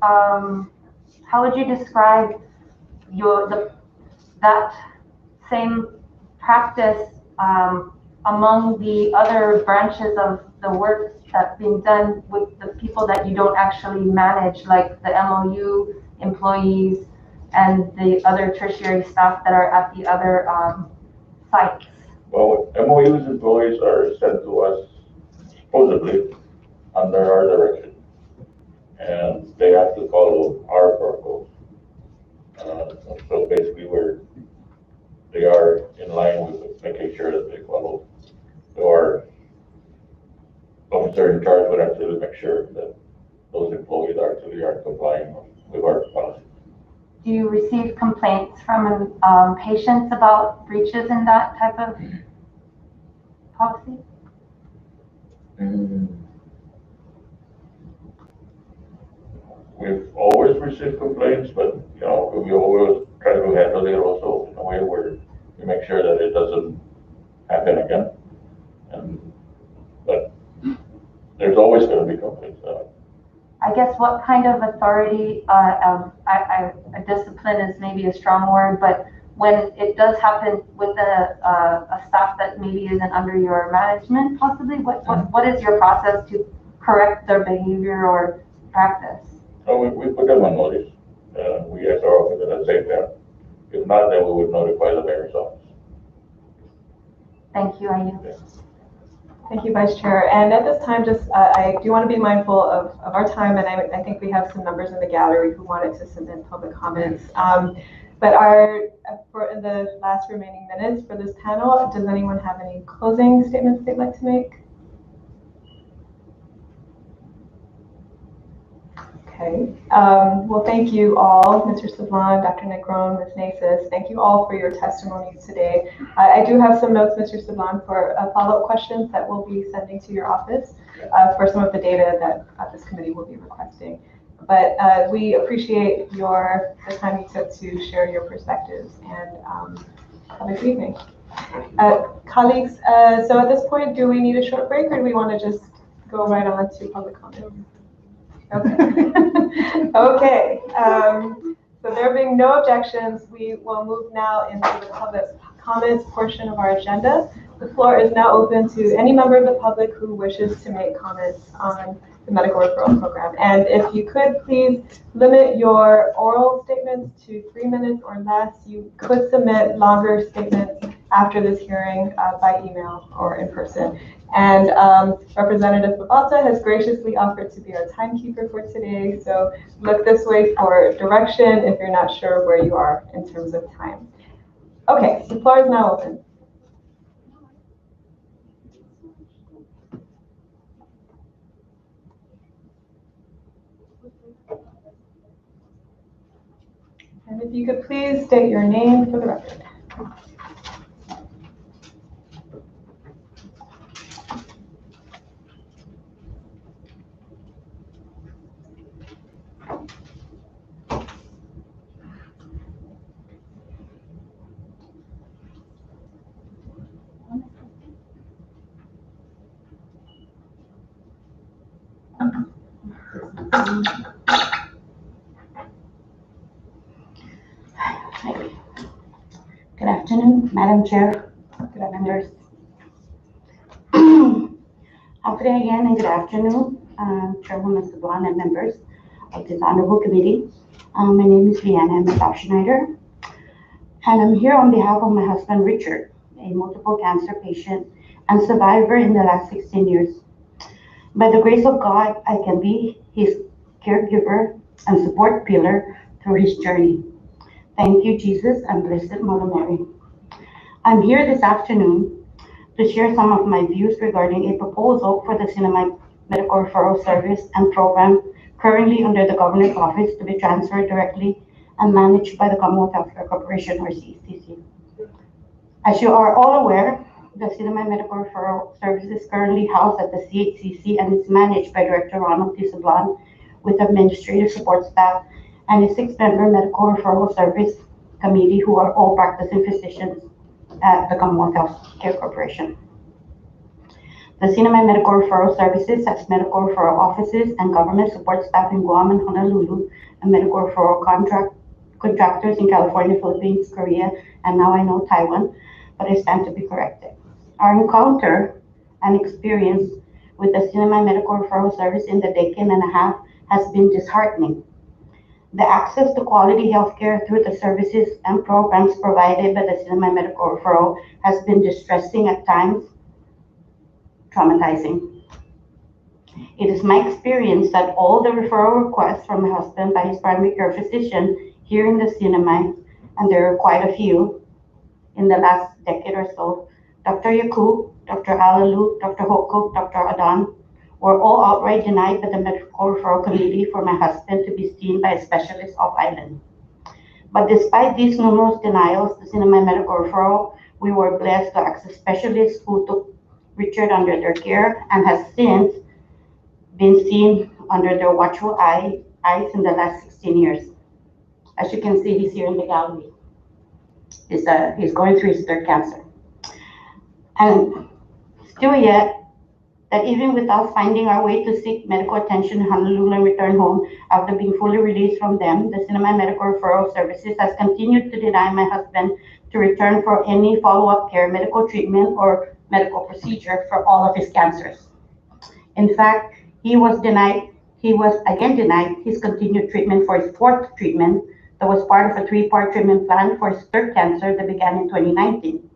describe that same practice among the other branches of the work that's being done with the people that you don't actually manage, like the MOU employees and the other tertiary staff that are at the other sites? Well, MOU's employees are sent to us supposedly under our direction, and they have to follow our protocols. So basically, they are in line with making sure that they follow. Our officer in charge would actually make sure that those employees actually are complying with our policy. Do you receive complaints from patients about breaches in that type of policy? We've always received complaints, but you know, we always try to handle it also in a way where we make sure that it doesn't happen again. But there's always going to be complaints. I guess what kind of authority, a discipline is maybe a strong word, but when it does happen with a staff that maybe isn't under your management, possibly, what is your process to correct their behavior or practice? So we put them on notice. We ask our officer to take them. If not, then we would notify the mayor's office. Thank you, I yield. Thank you, Vice Chair. And at this time, just I do want to be mindful of our time, and I think we have some members in the gallery who wanted to submit public comments. But in the last remaining minutes for this panel, does anyone have any closing statements they'd like to make? Okay. Well, thank you all, Mr. Sablan, Dr. Negron, Ms. Nasis. Thank you all for your testimonies today. I do have some notes, Mr. Sablan, for follow-up questions that we'll be sending to your office for some of the data that this committee will be requesting. But we appreciate the time you took to share your perspectives, and have a good evening. Colleagues, so at this point, do we need a short break, or do we want to just go right on to public comment? Okay. Okay. So there being no objections, we will move now into the public comments portion of our agenda. The floor is now open to any member of the public who wishes to make comments on the medical referral program. And if you could please limit your oral statements to 3 minutes or less. You could submit longer statements after this hearing by email or in person. And Representative Babalta has graciously offered to be our timekeeper for today. So look this way for direction if you're not sure where you are in terms of time. Okay, the floor is now open. And if you could please state your name for the record. Good afternoon, Madam Chair, good members. Afternoon again, and good afternoon, Chairwoman Sablan and members of this honorable committee. My name is Leanna, I'm a South Schneider, and I'm here on behalf of my husband, Richard, a multiple cancer patient and survivor in the last 16 years. By the grace of God, I can be his caregiver and support pillar through his journey. Thank you, Jesus, and Blessed Mother Mary. I'm here this afternoon to share some of my views regarding a proposal for the CNMI Medical Referral Service and Program currently under the Governor's Office to be transferred directly and managed by the Commonwealth Healthcare Corporation, or CHCC. As you are all aware, the CNMI Medical Referral Service is currently housed at the CHCC and is managed by Director Ronald T. Sablan with administrative support staff and a 6-member medical referral service committee who are all practicing physicians at the Commonwealth Healthcare Corporation. The CNMI Medical Referral Services has medical referral offices and government support staff in Guam and Honolulu, and medical referral contractors in California, Philippines, Korea, and now I know Taiwan, but I stand to be corrected. Our encounter and experience with the CNMI Medical Referral Service in the decade and a half has been disheartening. The access to quality healthcare through the services and programs provided by the CNMI Medical Referral has been distressing at times, traumatizing. It is my experience that all the referral requests from my husband by his primary care physician here in the CNMI, and there are quite a few in the last decade or so, Dr. Yakub, Dr. Alalu, Dr. Hokuk, Dr. Adan were all outright denied by the medical referral committee for my husband to be seen by a specialist off island. But despite these numerous denials to Sinamay Medical Referral, we were blessed to access specialists who took Richard under their care and has since been seen under their watchful eyes in the last 16 years. As you can see, he's here in the gallery. He's going through his third cancer. And still yet, that even without finding our way to seek medical attention in Honolulu and return home after being fully released from them, the Sinamay Medical Referral Services has continued to deny my husband to return for any follow-up care, medical treatment, or medical procedure for all of his cancers. In fact, he was again denied his continued treatment for his fourth treatment that was part of a 3-part treatment plan for his third cancer that began in 2019.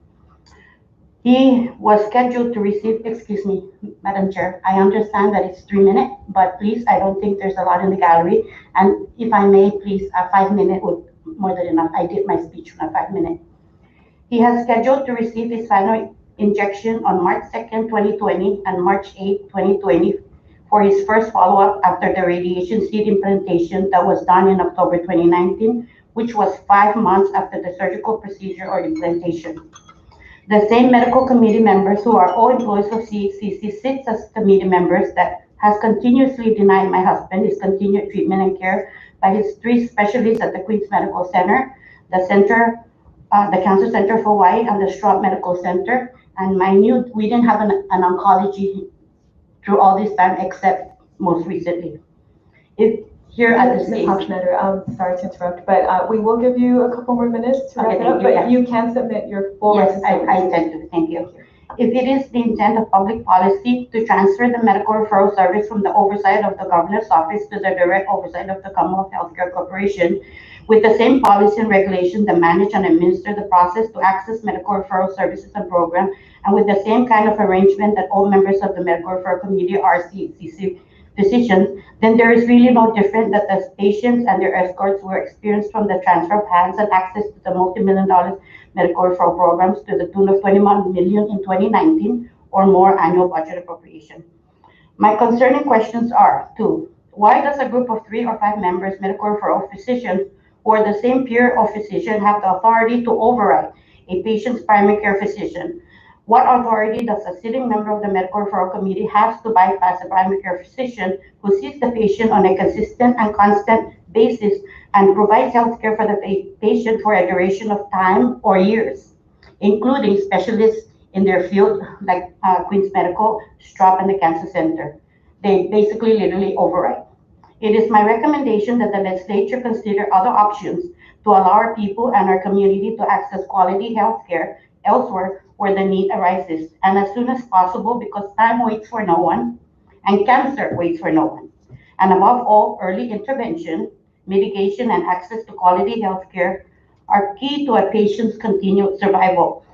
He was scheduled to receive, excuse me, Madam Chair, I understand that it's 3 minutes, but please, I don't think there's a lot in the gallery. And if I may, please, 5 minutes would more than enough. I did my speech in 5 minutes. He has scheduled to receive his final injection on March 2nd, 2020 and March 8th, 2020 for his first follow-up after the radiation seed implantation that was done in October 2019, which was 5 months after the surgical procedure or implantation. The same medical committee members who are all employees of CHCC sits as committee members that has continuously denied my husband his continued treatment and care by his 3 specialists at the Queens Medical Center, the Cancer Center of Hawaii, and the Straub Medical Center. And we didn't have an oncology through all this time except most recently. Here at the Ms. Hofschneider, sorry to interrupt, but we will give you a couple more minutes to wrap it up, but you can submit your full. Yes, I intend to. Thank you. If it is the intent of public policy to transfer the medical referral service from the oversight of the governor's office to the direct oversight of the Commonwealth Healthcare Corporation, with the same policy and regulation that manage and administer the process to access medical referral services and programs, and with the same kind of arrangement that all members of the medical referral committee are CHCC physicians, then there is really no difference that the patients and their escorts were experienced from the transfer of hands and access to the multi-million-dollar medical referral programs to the tune of $21 million in 2019 or more annual budget appropriation. My concerning questions are: 2, why does a group of 3 or 5 members, medical referral physicians, who are the same peer of physician, have the authority to override a patient's primary care physician? What authority does a sitting member of the medical referral committee have to bypass a primary care physician who sees the patient on a consistent and constant basis and provides health care for the patient for a duration of time or years, including specialists in their field like Queens Medical, Straub, and the Cancer Center? They basically literally override. It is my recommendation that the legislature consider other options to allow our people and our community to access quality health care elsewhere where the need arises, and as soon as possible, because time waits for no one and cancer waits for no one. And above all, early intervention, mitigation, and access to quality health care are key to a patient's continued survival.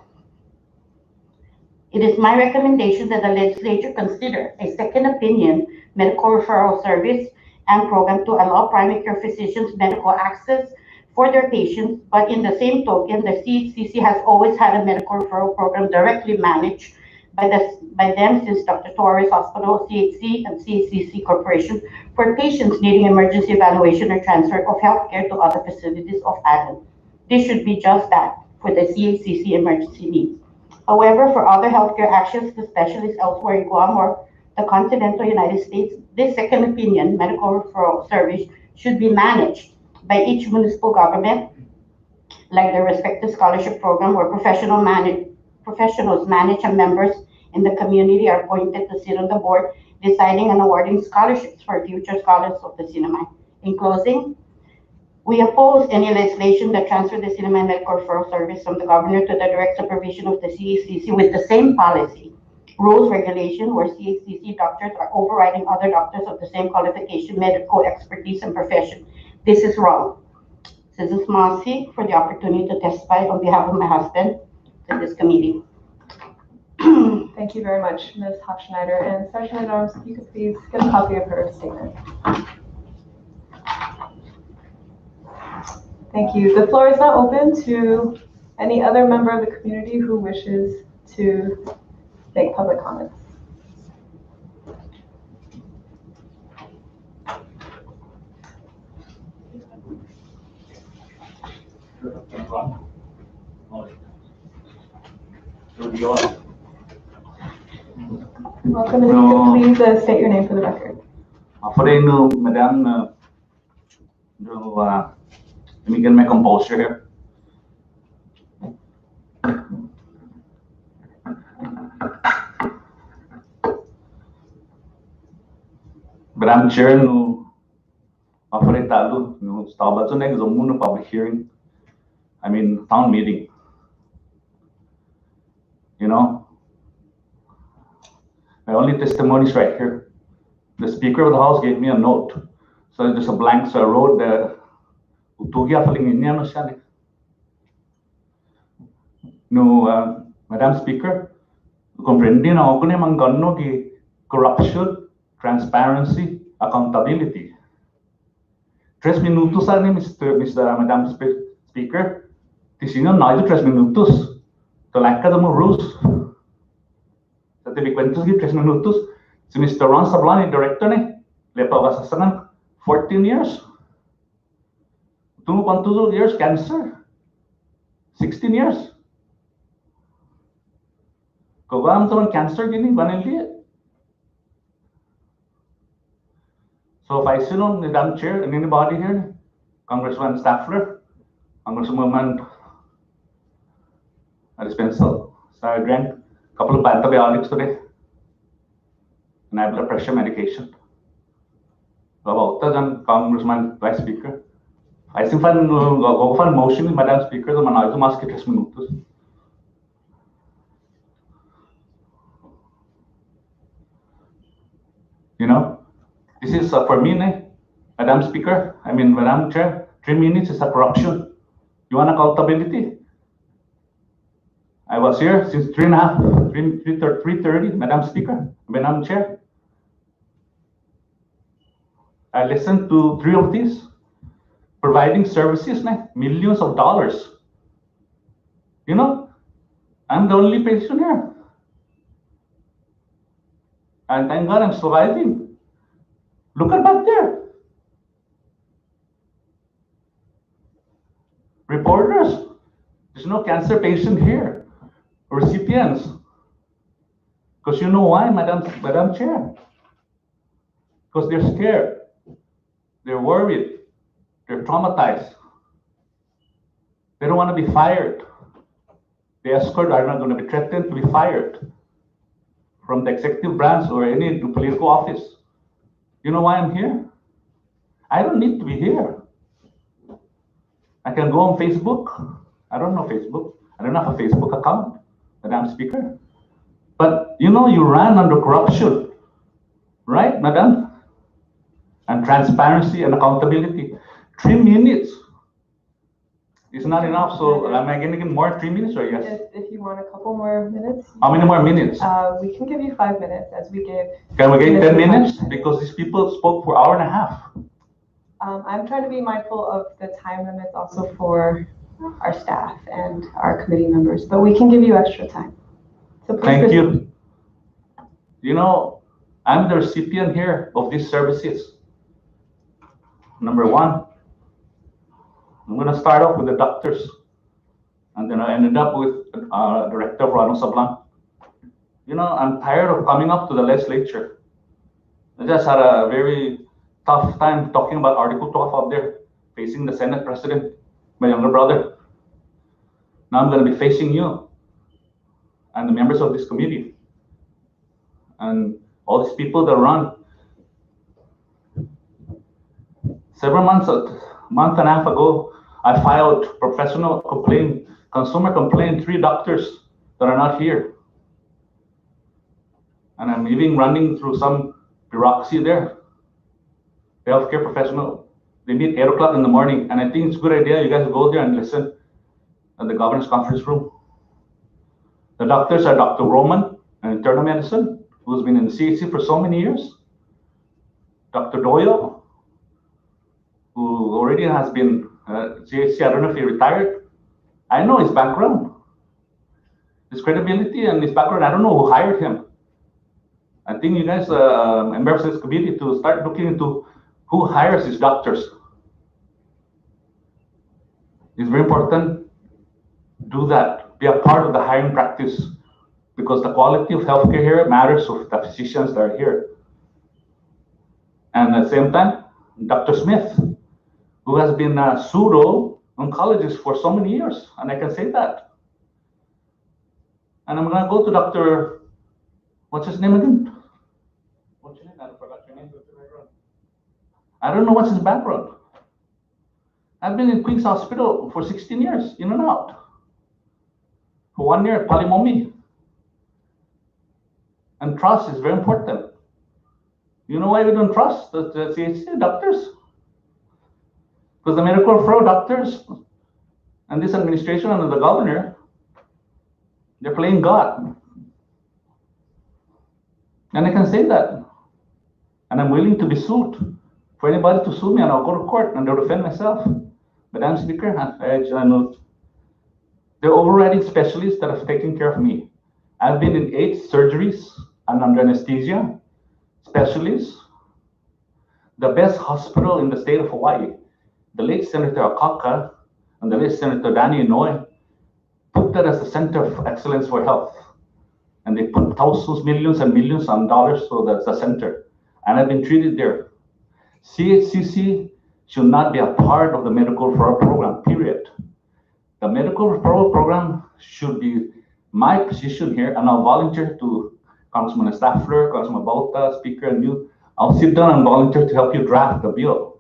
It is my recommendation that the legislature consider a second opinion medical referral service and program to allow primary care physicians medical access for their patients, but in the same token, the CHCC has always had a medical referral program directly managed by them since Dr. Torres Hospital, CHC, and CHCC Corporation for patients needing emergency evaluation or transfer of healthcare to other facilities of island. This should be just that for the CHCC emergency needs. However, for other healthcare actions to specialists elsewhere in Guam or the continental United States, this second opinion medical referral service should be managed by each municipal government, like the respective scholarship program where professionals manage and members in the community are appointed to sit on the board, deciding and awarding scholarships for future scholars of the Sinamay. In closing, we oppose any legislation that transfers the Sinamay Medical Referral Service from the governor to the direct supervision of the CHCC with the same policy, rules, regulation, where CHCC doctors are overriding other doctors of the same qualification, medical expertise, and profession. This is wrong. Citizens Masi for the opportunity to testify on behalf of my husband to this committee. Thank you very much, Ms. Hofschneider. And Sergeant at Arms, if you could please get a copy of her statement. Thank you. The floor is now open to any other member of the community who wishes to make public comments. Welcome, and if you could please state your name for the record. Madam, let me get my composure here. Madam Chair, no apresentado, no estava fazendo exame no public hearing. I mean, town meeting. You know, my only testimony is right here. The Speaker of the House gave me a note. So there's a blank, so I wrote the no, Madam Speaker, comprendi na ako ni mangganno ki corruption, transparency, accountability. 3 minutos ani Mr. Madam Speaker. Tisino na ito 3 minutos. Tolaka mo rules. Sa TV kwentos gi 3 minutos. Si Mr. Ron Sablani, director ni, lepa kasasangan 14 years. 2.2 years cancer. 16 years. Kogam to cancer gini baneli. So if I sit on the damn chair and anybody here, Congressman Staffler, Congresswoman Spencer, so I drank a couple of antibiotics today. And I have blood pressure medication. About that, and Congressman Vice Speaker. I think go for motion, Madam Speaker, the manage mask 3 minutos. You know, this is for me, Madam Speaker. I mean, Madam Chair, 3 minutes is a corruption. You want accountability? I was here since 3:30, Madam Speaker, Madam Chair. I listened to 3 of these, providing services, millions of dollars. You know, I'm the only patient here. And thank God I'm surviving. Look at back there. Reporters, there's no cancer patient here. Recipients. Because you know why, Madam Chair? Because they're scared. They're worried. They're traumatized. They don't want to be fired. They are scared are not going to be threatened to be fired from the executive branch or any political office. You know why I'm here? I don't need to be here. I can go on Facebook. I don't know Facebook. I don't have a Facebook account, Madam Speaker. But you know, you ran under corruption, right, Madam? And transparency and accountability. 3 minutes is not enough. So am I going to get more 3 minutes or yes? If you want a couple more minutes. How many more minutes? We can give you 5 minutes as we give. Can we get 10 minutes? Because these people spoke for an hour and a half. I'm trying to be mindful of the time limits also for our staff and our committee members, but we can give you extra time. So please Thank you. You know, I'm the recipient here of these services. Number 1, I'm going to start off with the doctors, and then I ended up with Director Ronald Sablan. You know, I'm tired of coming up to the legislature. I just had a very tough time talking about Article 12 up there, facing the Senate President, my younger brother. Now I'm going to be facing you and the members of this committee and all these people that run. Several months, a month and a half ago, I filed professional complaint, consumer complaint, 3 doctors that are not here. And I'm even running through some bureaucracy there. The healthcare professional, they meet 8 o'clock in the morning, and I think it's a good idea you guys go there and listen at the governor's conference room. The doctors are Dr. Roman, an internal medicine, who's been in the CHC for so many years. Dr. Doyle, who already has been CHC, I don't know if he retired. I know his background. his credibility and his background. I don't know who hired him. I think you guys, members of this committee, to start looking into who hires these doctors. It's very important. Do that. Be a part of the hiring practice, because the quality of healthcare here matters with the physicians that are here. And at the same time, Dr. Smith, who has been a pseudo-oncologist for so many years, and I can say that. And I'm gonna go to Dr. What's his name again? What's your name? I forgot your name. I don't know what's his background. I've been in Queen's Hospital for 16 years, in and out. For 1 year at Palimomi. And trust is very important. You know why we don't trust the CHC doctors? Because the medical referral doctors and this administration and the governor, they're playing God. And I can say that. And I'm willing to be sued. For anybody to sue me, and I'll go to court and I'll defend myself. Madam Speaker, I know the overriding specialists that have taken care of me. I've been in 8 surgeries and under anesthesia specialists. The best hospital in the state of Hawaii, the late Senator Akaka and the late Senator Danny Inouye put that as the center of excellence for health. And they put thousands, millions and millions of dollars, so that's the center. And I've been treated there. CHCC should not be a part of the medical referral program, period. The medical referral program should be my position here, and I'll volunteer to Councilman Staffler, Councilman Bauta, Speaker, and you. I'll sit down and volunteer to help you draft the bill.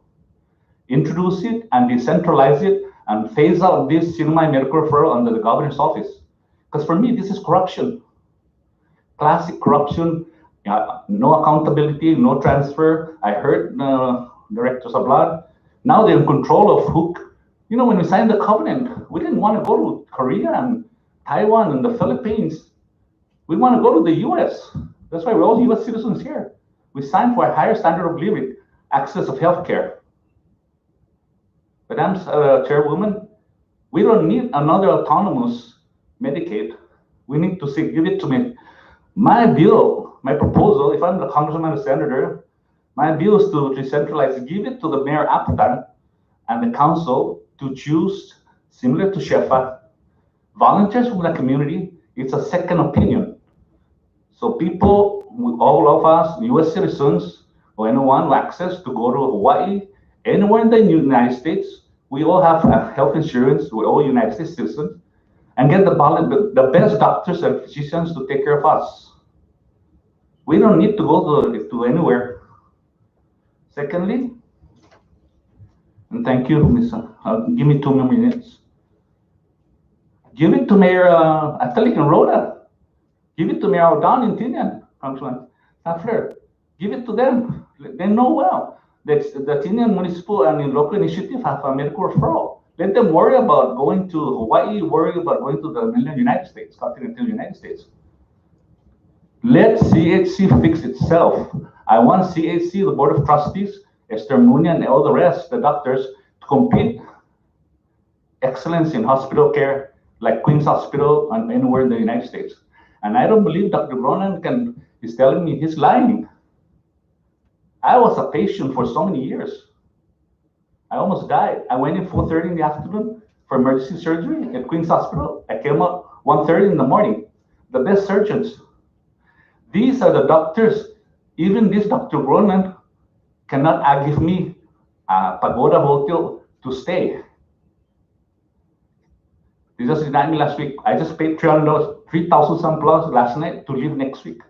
Introduce it and decentralize it and phase out this CNMI medical referral under the governor's office. Because for me, this is corruption. Classic corruption, no accountability, no transfer. I heard Director Sablan. Now they're in control of who. You know, when we signed the covenant, we didn't want to go to Korea and Taiwan and the Philippines. We want to go to the US. That's why we're all US citizens here. We signed for a higher standard of living, access of healthcare. Madam Chairwoman, we don't need another autonomous Medicaid. We need to say, give it to me. My bill, my proposal, if I'm the congressman or senator, my bill is to decentralize, give it to the mayor applicant and the council to choose, similar to Shefa, volunteers from the community. It's a second opinion. So people, all of us, US citizens, or anyone with access to go to Hawaii, anywhere in the United States, we all have health insurance, we're all United States citizens, and get the best doctors and physicians to take care of us. We don't need to go to anywhere. Secondly, and thank you, Ms. Give me 2 more minutes. Give it to Mayor Atalik and Rhoda. Give it to Mayor Aldan in Tinian, Councilman Staffler. Give it to them. They know well. The Tinian Municipal and Local Initiative have a medical referral. Let them worry about going to Hawaii, worry about going to the mainland United States, continental United States. Let CHC fix itself. I want CHC, the Board of Trustees, Esther Munia, and all the rest, the doctors, to compete excellence in hospital care, like Queen's Hospital and anywhere in the United States. And I don't believe Dr. Bronan is telling me he's lying. I was a patient for so many years. I almost died. I went in 4:30 in the afternoon for emergency surgery at Queen's Hospital. I came up 1:30 in the morning. The best surgeons. These are the doctors. Even this Dr. Bronan cannot give me a pagoda hotel to stay. They just denied me last week. I just paid $300, 3,000 some plus last night to leave next week.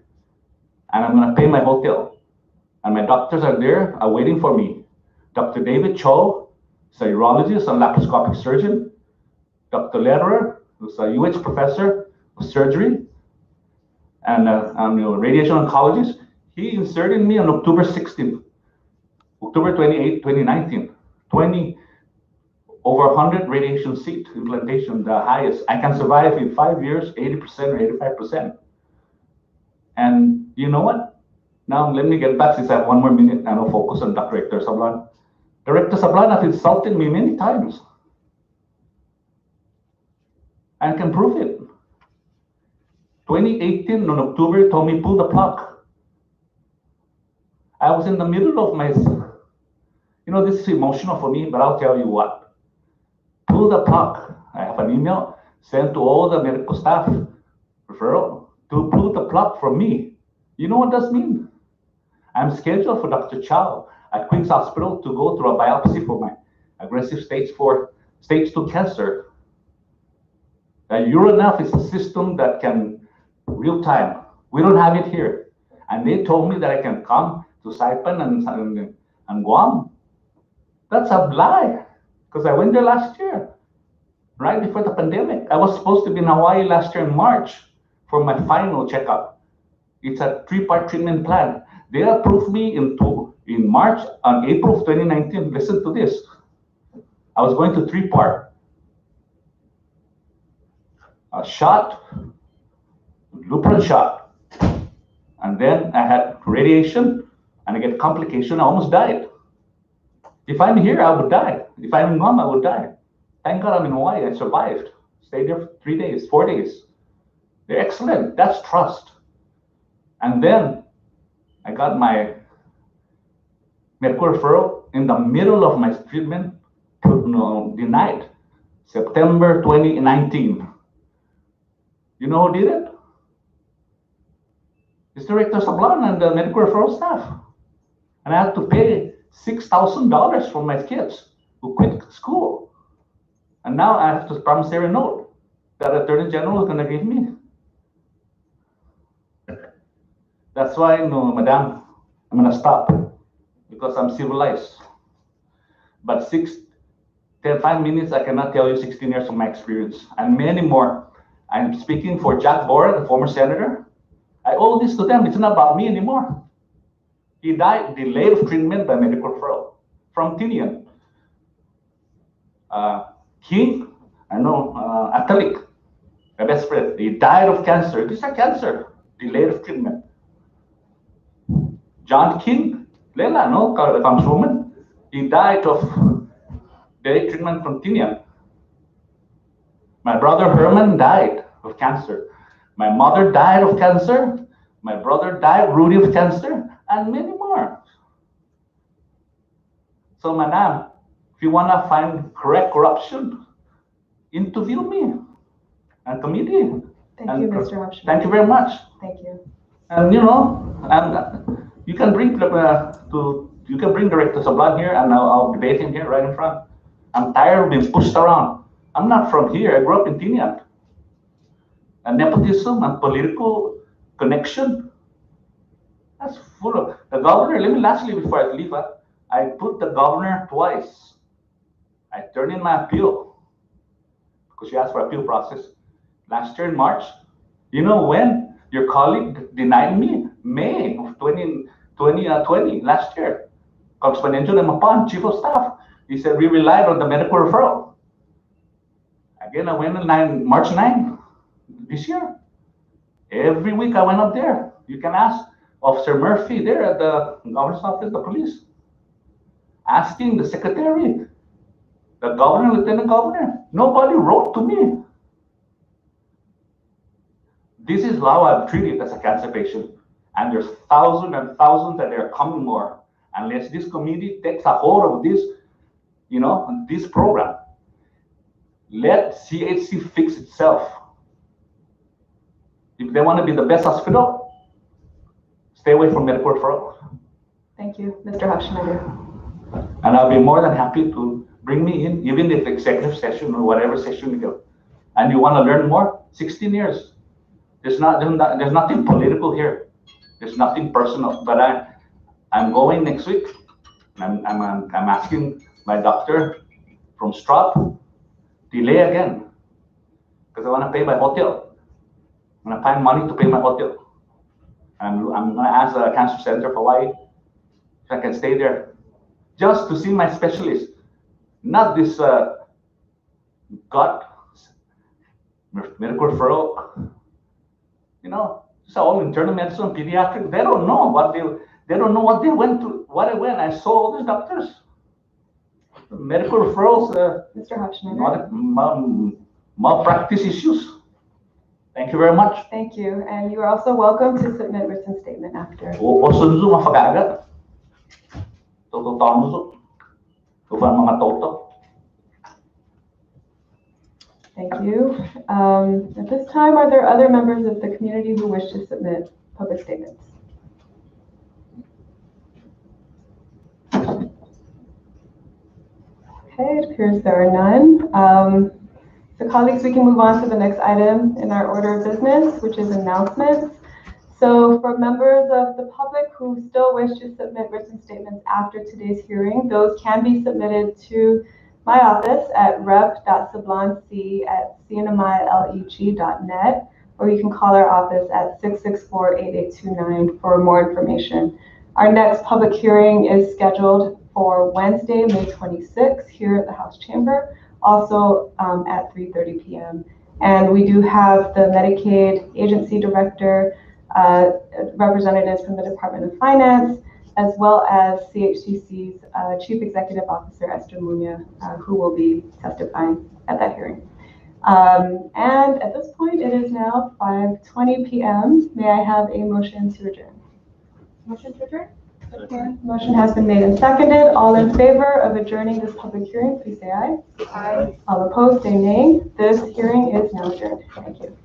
And I'm gonna pay my hotel. And my doctors are there, are waiting for me. Dr. David Cho is a urologist and laparoscopic surgeon. Dr. Lederer, who's a UH professor of surgery and radiation oncologist. He inserted me on October 16th, October 28, 2019, over 100 radiation seat implantation, the highest. I can survive in 5 years, 80% or 85%. And you know what? Now let me get back, since I have 1 more minute, and I'll focus on Director Sablan. Director Sablan has insulted me many times. I can prove it. 2018 on October told me pull the plug. I was in the middle of my, this is emotional for me, but I'll tell you what. Pull the plug. I have an email sent to all the medical staff, referral, to pull the plug for me. You know what does mean? I'm scheduled for Dr. Chow at Queen's Hospital to go through a biopsy for my aggressive stage 2 cancer. Uronaf is a system that can real time. We don't have it here. And they told me that I can come to Saipan and Guam. That's a lie, because I went there last year, right before the pandemic. I was supposed to be in Hawaii last year in March for my final checkup. It's a 3-part treatment plan. They approved me in March, on April of 2019. Listen to this. I was going to 3-part. A shot, Lupron shot, and then I had radiation, and I get complication. I almost died. If I'm here, I would die. If I'm in Guam, I would die. Thank God I'm in Hawaii. I survived. Stayed there for 3 days, 4 days. They're excellent. That's trust. And then I got my medical referral in the middle of my treatment, denied, September 2019. You know who did it? It's Director Sablan and the medical referral staff. And I had to pay $6,000 for my kids who quit school. And now I have to promissory note that Attorney General is going to give me. That's why, Madam, I'm going to stop because I'm civilized. But 5 minutes, I cannot tell you 16 years of my experience and many more. I'm speaking for Jack Bora, the former senator. I owe this to them. It's not about me anymore. He died delayed of treatment by medical referral from Tinian. King, Atalik, my best friend, he died of cancer. This is a cancer, delayed of treatment. John King, Lela, the congresswoman, he died of delayed treatment from Tinian. My brother Herman died of cancer. My mother died of cancer. My brother died, Rudy, of cancer, and many more. So, Madam, if you want to find correct corruption, interview me and committee. Thank you, Mr. Hopsham. Thank you very much. Thank you. And you can bring Director Sablan here, and I'll debate him here right in front. I'm tired of being pushed around. I'm not from here. I grew up in Tinian. And nepotism and political connection. That's full of the governor. Lastly, before I leave, I put the governor twice. I turned in my appeal because she asked for appeal process last year in March. You know when your colleague denied me? May of 2020, last year. Congressman Enjo Mapan, Chief of Staff. He said we relied on the medical referral. Again, I went on March 9 this year. Every week I went up there. You can ask Officer Murphy there at the governor's office, the police, asking the secretary, the governor, lieutenant governor. Nobody wrote to me. This is how I'm treated as a cancer patient. And there's thousands and thousands that are coming more. Unless this committee takes a hold of this, this program. Let CHC fix itself. If they want to be the best hospital, stay away from medical referral. Thank you, Mr. Hofschneider. And I'll be more than happy to bring me in, even if executive session or whatever session you go. And you want to learn more? 16 years. There's nothing political here. There's nothing personal. But I'm going next week. I'm asking my doctor from Strop, delay again, because I want to pay my hotel. I'm going to find money to pay my hotel. I'm going to ask the Cancer Center of Hawaii if I can stay there just to see my specialist, not this gut medical referral. It's all internal medicine, pediatric. They don't know what they went to. What I went. I saw all these doctors. Medical referrals. Mr. Hofschneider. Malpractice issues. Thank you very much. Thank you. And you are also welcome to submit written statement after. Usunzo mafagagat. Toto tamuso. Tuvan mga toto. Thank you. At this time, are there other members of the community who wish to submit public statements? Okay, it appears there are none. So colleagues, we can move on to the next item in our order of business, which is announcements. So for members of the public who still wish to submit written statements after today's hearing, those can be submitted to my office at rep.sablanc@cnmileg.net, or you can call our office at 664-8829 for more information. Our next public hearing is scheduled for Wednesday, May 26th, here at the House Chamber, also at 3:30 p.m. And we do have the Medicaid Agency Director, representatives from the Department of Finance, as well as CHCC's Chief Executive Officer, Esther Muña, who will be testifying at that hearing. And at this point, it is now 5:20 p.m. May I have a motion to adjourn? Motion to adjourn? Okay. Motion has been made and seconded. All in favor of adjourning this public hearing, please say aye. Aye. All opposed, say nay. This hearing is now adjourned. Thank you.